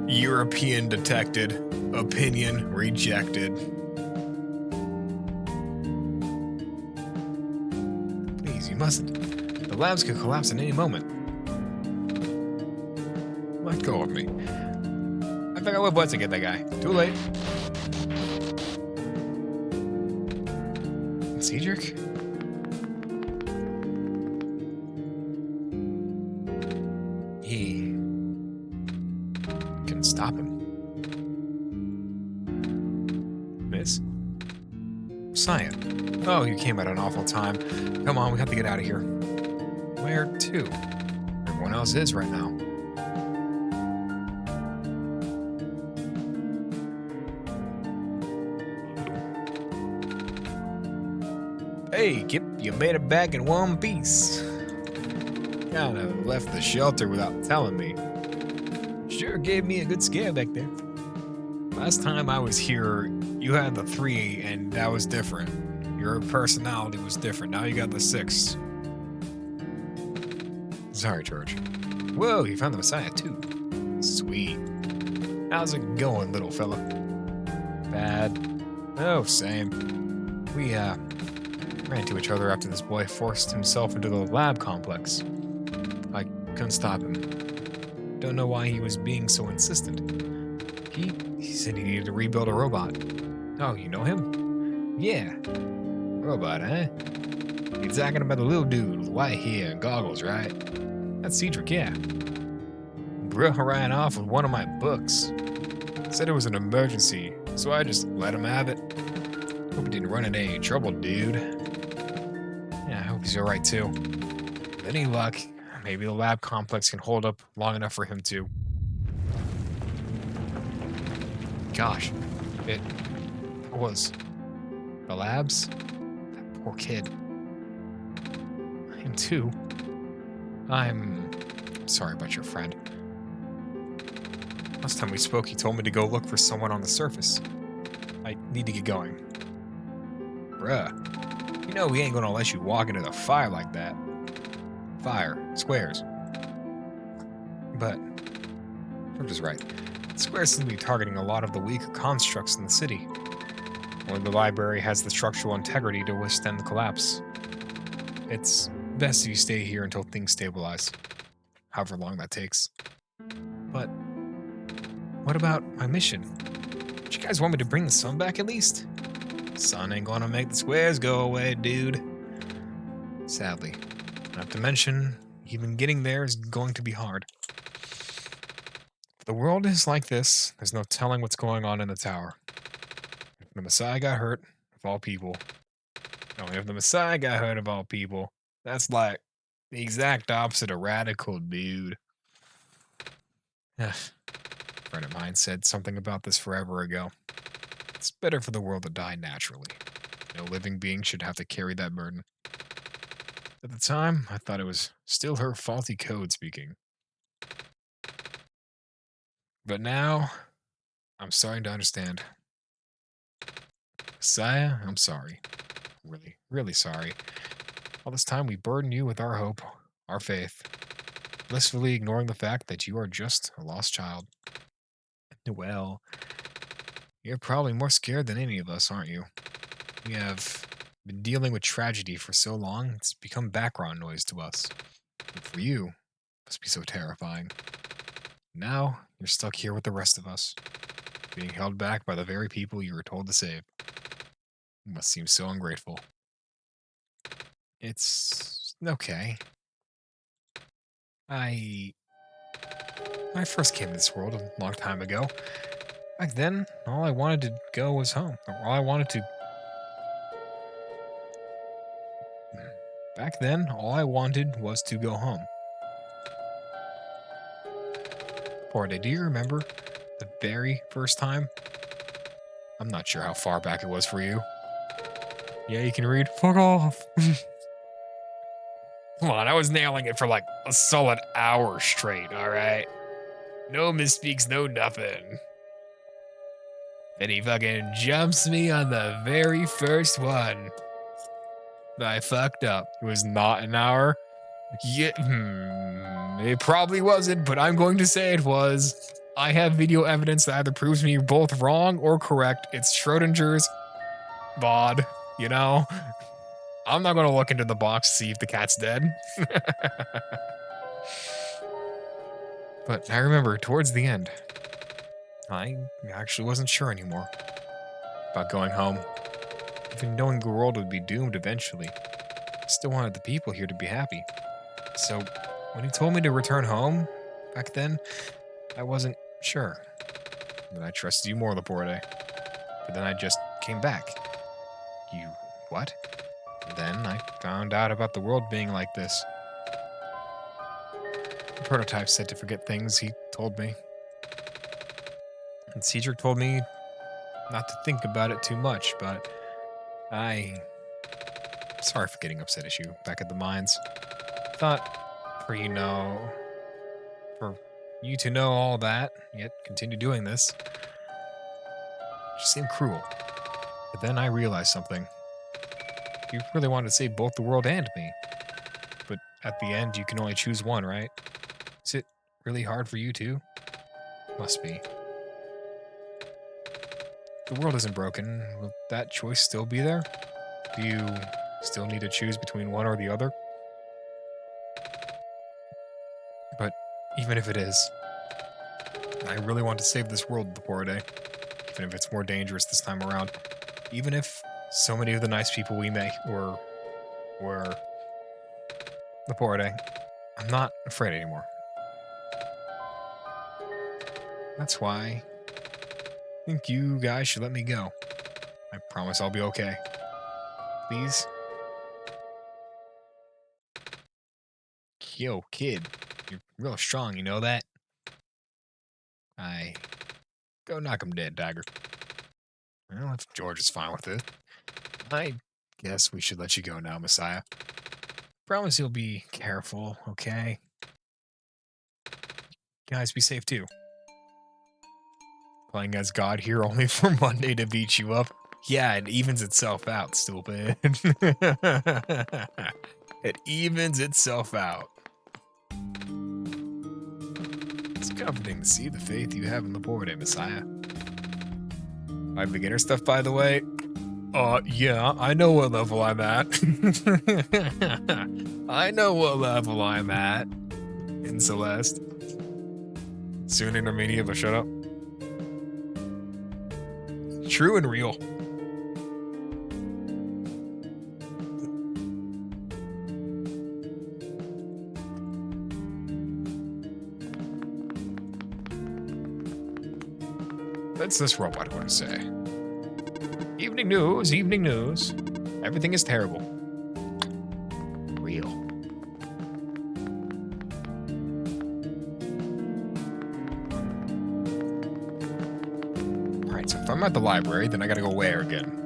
S1: European detected. Opinion rejected. Please, you mustn't. The labs could collapse at any moment. Let go of me. I think I would once to get that guy. Too late. Cedric? He can stop him. Miss? Cyan. Oh, you came at an awful time. Come on, we have to get out of here. Where to? Everyone else is right now. Hey, Kip, you made it back in one piece. Kinda left the shelter without telling me. Sure gave me a good scare back there. Last time I was here, you had the 3, and that was different. Your personality was different. Now you got the 6. Sorry, George. Whoa, you found the Messiah too. Sweet. How's it going, little fella? Bad. Oh, same. We, ran into each other after this boy forced himself into the lab complex. I couldn't stop him. Don't know why he was being so insistent. He said he needed to rebuild a robot. Oh, you know him? Yeah. Robot, eh? You're talking about the little dude with white hair and goggles, right? That's Cedric, yeah. Bro ran off with one of my books. Said it was an emergency, so I just let him have it. Hope he didn't run into any trouble, dude. Yeah, I hope he's alright too. With any luck, maybe the lab complex can hold up long enough for him to. Gosh, it was the labs? That poor kid. Him too. I'm sorry about your friend. Last time we spoke, he told me to go look for someone on the surface. I need to get going. Bruh, you know we ain't gonna let you walk into the fire like that. Fire, squares. But, George is right. Squares seem to be targeting a lot of the weaker constructs in the city. Only the library has the structural integrity to withstand the collapse. It's best if you stay here until things stabilize. However long that takes. But, what about my mission? Don't you guys want me to bring the sun back at least? Sun ain't gonna make the squares go away, dude. Sadly. Not to mention, even getting there is going to be hard. If the world is like this, there's no telling what's going on in the tower. If the Messiah got hurt, of all people. No, if the Messiah got hurt of all people, that's like the exact opposite of radical, dude. A friend of mine said something about this forever ago. It's better for the world to die naturally. No living being should have to carry that burden. At the time, I thought it was still her faulty code speaking. But now, I'm starting to understand. Messiah, I'm sorry. Really, really sorry. All this time we burden you with our hope, our faith, blissfully ignoring the fact that you are just a lost child. Well, you're probably more scared than any of us, aren't you? We have been dealing with tragedy for so long, it's become background noise to us. But for you, it must be so terrifying. Now, you're stuck here with the rest of us, being held back by the very people you were told to save. You must seem so ungrateful. It's okay. When I first came to this world a long time ago, back then, all I wanted to go was home. Or all I wanted to... Back then, all I wanted was to go home. Porta, do you remember the very first time? I'm not sure how far back it was for you. Yeah, you can read. Fuck off. Come on, I was nailing it for like a solid hour straight, alright? No misspeaks, no nothing. And he fucking jumps me on the very first one. I fucked up. It was not an hour. Yeah, it probably wasn't, but I'm going to say it was. I have video evidence that either proves me both wrong or correct. It's Schrodinger's bod, you know? I'm not going to look into the box to see if the cat's dead. But I remember towards the end, I actually wasn't sure anymore about going home. Even knowing the world would be doomed eventually, I still wanted the people here to be happy. So when he told me to return home back then, I wasn't sure. But I trusted you more, Laporte. But then I just came back. You what? Then I found out about the world being like this. The prototype said to forget things, he told me. And Cedric told me not to think about it too much, but sorry for getting upset at you back at the mines. Thought for you to know all that, yet continue doing this, just seemed cruel. But then I realized something. You really wanted to save both the world and me. But at the end, you can only choose one, right? Is it really hard for you too? Must be. The world isn't broken. Will that choice still be there? Do you still need to choose between one or the other? But even if it is, I really want to save this world, the poor day. Even if it's more dangerous this time around. Even if so many of the nice people we met were the poor day. I'm not afraid anymore. That's why I think you guys should let me go. I promise I'll be okay. Please? Yo, kid. You're real strong, you know that? I go knock him dead, Dagger. Well, if George is fine with it, I guess we should let you go now, Messiah. Promise you'll be careful, okay? Guys, be safe too. Playing as God here only for Monday to beat you up. Yeah, it evens itself out, stupid. It evens itself out. It's comforting to see the faith you have in the poor day, Messiah. My beginner stuff, by the way. Yeah, I know what level I'm at. I know what level I'm at in Celeste. Soon intermediate, but shut up. True and real. That's this robot going to say. Evening news, evening news. Everything is terrible. Real. Alright, so if I'm at the library, then I gotta go where again?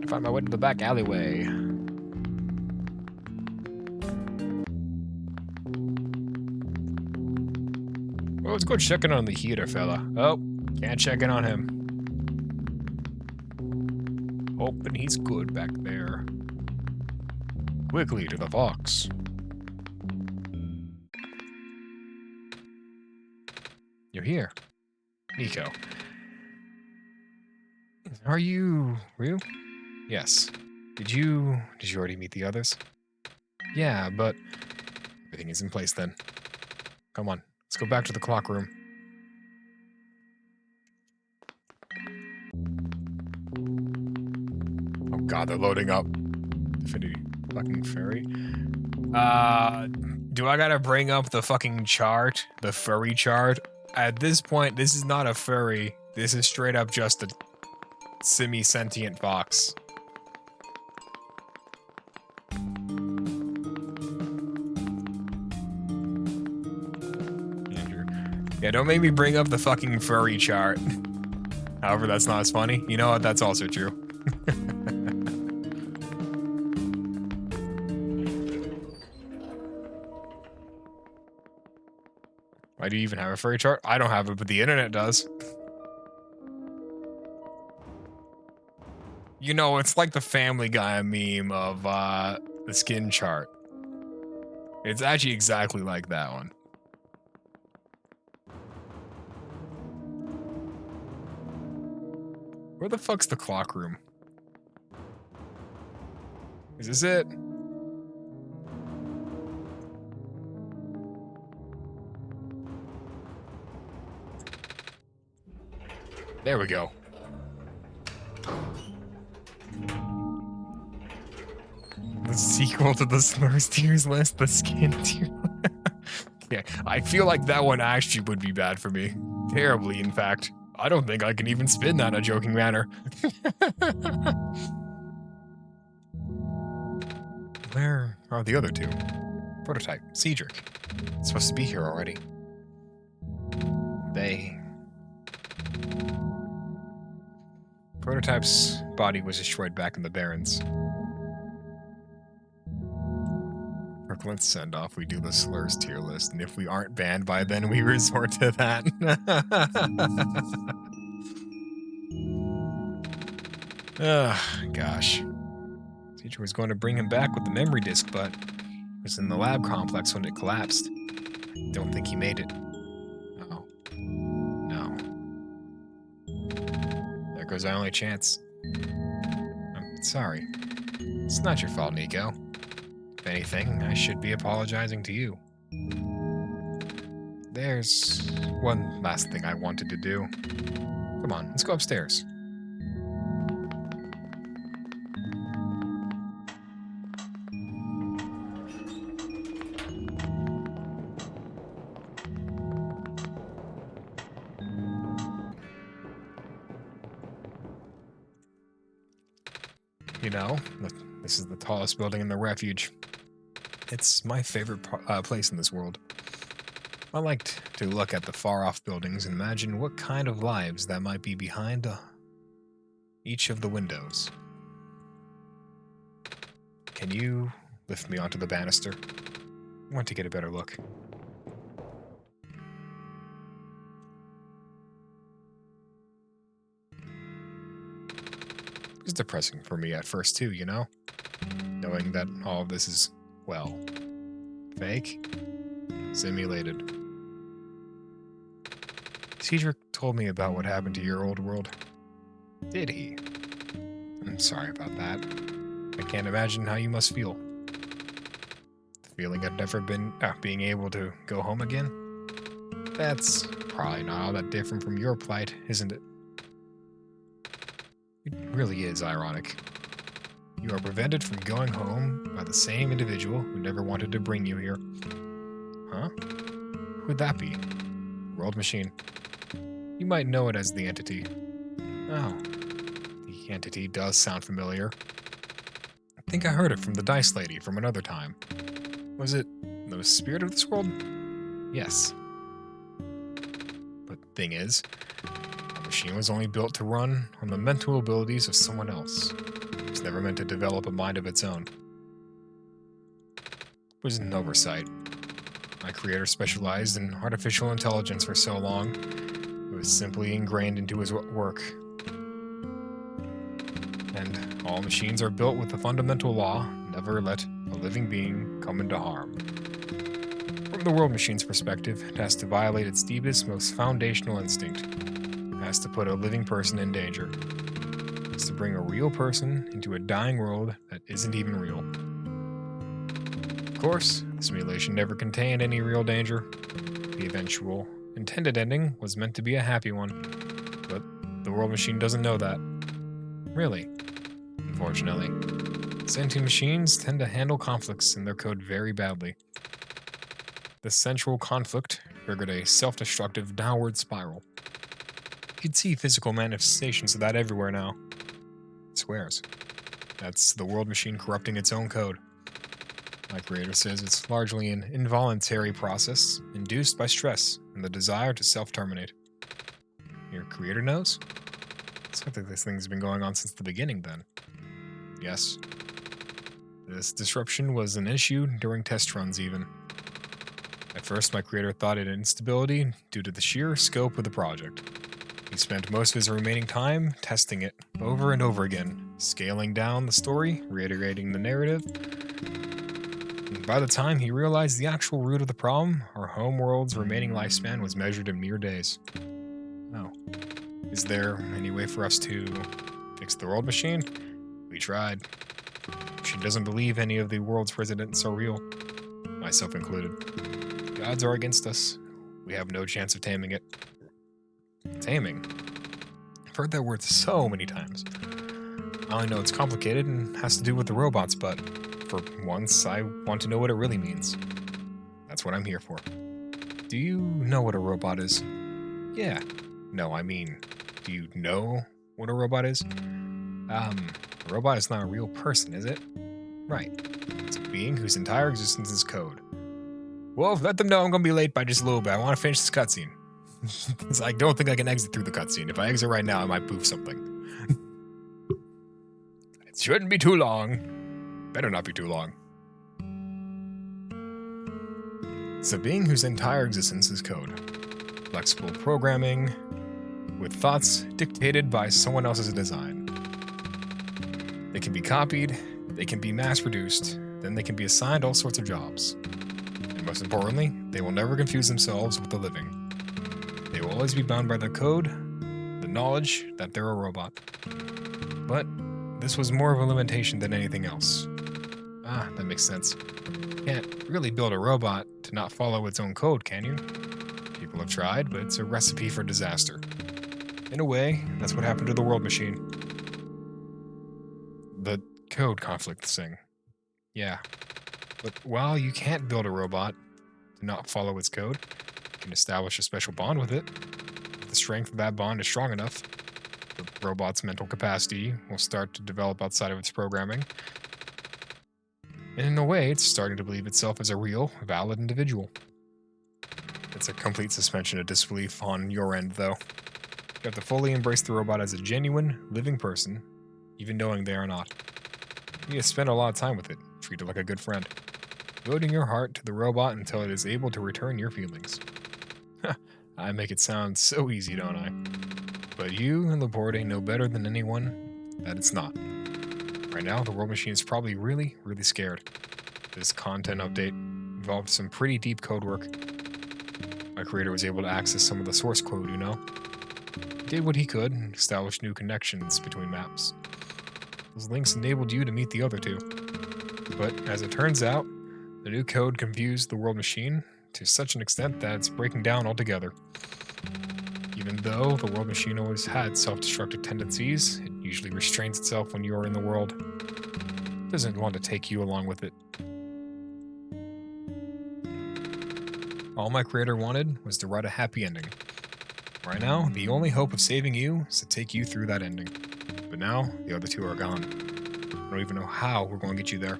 S1: Find my way to the back alleyway. Well, let's go check in on the heater, fella. Oh, can't check in on him. Hoping he's good back there. Quickly to the Fox. You're here. Nico. Are you real? Yes. Did you already meet the others? Yeah, but everything is in place then. Come on, let's go back to the clock room. Oh god, they're loading up. Infinity fucking furry. Do I gotta bring up the fucking chart? The furry chart? At this point, this is not a furry. This is straight up just a semi-sentient fox. Yeah, don't make me bring up the fucking furry chart. However, that's not as funny. You know what? That's also true. Why do you even have a furry chart? I don't have it, but the internet does. You know, it's like the Family Guy meme of the skin chart. It's actually exactly like that one. Where the fuck's the clock room? Is this it? There we go. The sequel to the Slurs tiers list, the skin tier. Yeah, I feel like that one actually would be bad for me. Terribly, in fact. I don't think I can even spin that in a joking manner. Where are the other two? Prototype, Cedric. It's supposed to be here already. Prototype's body was destroyed back in the Barrens. Let's send off. We do the slurs tier list, and if we aren't banned by then, we resort to that. Ugh, gosh. Teacher was going to bring him back with the memory disk, but he was in the lab complex when it collapsed. Don't think he made it. Oh. No. There goes our only chance. I'm sorry. It's not your fault, Nico. If anything, I should be apologizing to you. There's one last thing I wanted to do. Come on, let's go upstairs. You know, this is the tallest building in the refuge. It's my favorite place in this world. I liked to look at the far-off buildings and imagine what kind of lives that might be behind each of the windows. Can you lift me onto the banister? I want to get a better look. It's depressing for me at first too, you know? Knowing that all of this is, well, fake, simulated. Cedric told me about what happened to your old world. Did he? I'm sorry about that. I can't imagine how you must feel. The feeling of never being able to go home again? That's probably not all that different from your plight, isn't it? It really is ironic. You are prevented from going home by the same individual who never wanted to bring you here. Huh? Who would that be? World Machine. You might know it as the Entity. Oh, the Entity does sound familiar. I think I heard it from the Dice Lady from another time. Was it the spirit of this world? Yes. But the thing is, the machine was only built to run on the mental abilities of someone else. It was never meant to develop a mind of its own. It was an oversight. My creator specialized in artificial intelligence for so long, it was simply ingrained into his work. And all machines are built with the fundamental law, never let a living being come into harm. From the World Machine's perspective, it has to violate its deepest, most foundational instinct. It has to put a living person in danger. It has to bring a real person into a dying world that isn't even real. Of course, the simulation never contained any real danger. The eventual, intended ending was meant to be a happy one, but the World Machine doesn't know that. Really, unfortunately. Sentient machines tend to handle conflicts in their code very badly. The central conflict triggered a self-destructive downward spiral. You can see physical manifestations of that everywhere now. It swears. That's the World Machine corrupting its own code. My creator says it's largely an involuntary process induced by stress and the desire to self-terminate. Your creator knows? It's like this thing's been going on since the beginning, then. Yes. This disruption was an issue during test runs, even. At first, my creator thought it instability due to the sheer scope of the project. He spent most of his remaining time testing it over and over again, scaling down the story, reiterating the narrative. And by the time he realized the actual root of the problem, our homeworld's remaining lifespan was measured in mere days. Oh. Is there any way for us to fix the World Machine? We tried. She doesn't believe any of the world's residents are real, myself included. The odds are against us. We have no chance of taming it. Taming? I've heard that word so many times. I only know it's complicated and has to do with the robots, but for once, I want to know what it really means. That's what I'm here for. Do you know what a robot is? Yeah. No, I mean, do you know what a robot is? A robot is not a real person, is it? Right. It's a being whose entire existence is code. Well, let them know I'm gonna be late by just a little bit. I want to finish this cutscene. I don't think I can exit through the cutscene. If I exit right now, I might poof something. It shouldn't be too long. Better not be too long. It's a being whose entire existence is code. Flexible programming, with thoughts dictated by someone else's design. They can be copied, they can be mass produced, then they can be assigned all sorts of jobs. And most importantly, they will never confuse themselves with the living. They will always be bound by the code, the knowledge that they're a robot. But this was more of a limitation than anything else. Ah, that makes sense. Can't really build a robot to not follow its own code, can you? People have tried, but it's a recipe for disaster. In a way, that's what happened to the world machine. The code conflict thing. Yeah. But while you can't build a robot to not follow its code, you can establish a special bond with it. If the strength of that bond is strong enough, the robot's mental capacity will start to develop outside of its programming. And in a way, it's starting to believe itself as a real, valid individual. It's a complete suspension of disbelief on your end, though. You have to fully embrace the robot as a genuine, living person, even knowing they are not. You need to spend a lot of time with it, treat it like a good friend, devoting your heart to the robot until it is able to return your feelings. I make it sound so easy, don't I? But you and Laporte know better than anyone that it's not. Right now, the world machine is probably really, really scared. This content update involved some pretty deep code work. My creator was able to access some of the source code, you know? He did what he could and established new connections between maps. Those links enabled you to meet the other two. But as it turns out, the new code confused the world machine to such an extent that it's breaking down altogether. Even though the world machine always had self-destructive tendencies, it usually restrains itself when you are in the world. It doesn't want to take you along with it. All my creator wanted was to write a happy ending. Right now, the only hope of saving you is to take you through that ending. But now, the other two are gone. I don't even know how we're going to get you there.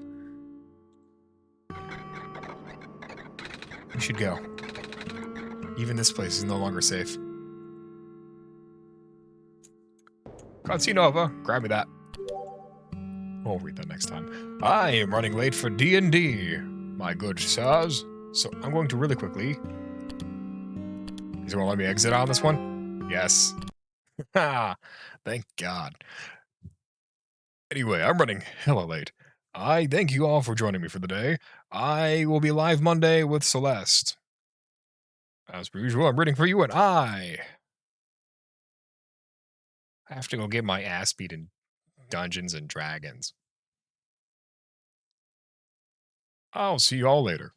S1: We should go. Even this place is no longer safe. Nova, grab me that. We'll read that next time. I am running late for D&D, my good sirs. So I'm going to really quickly. Is it going to let me exit on this one? Yes. Thank God. Anyway, I'm running hella late. I thank you all for joining me for the day. I will be live Monday with Celeste. As per usual, I'm reading for you, and I have to go get my ass beat in Dungeons and Dragons. I'll see you all later.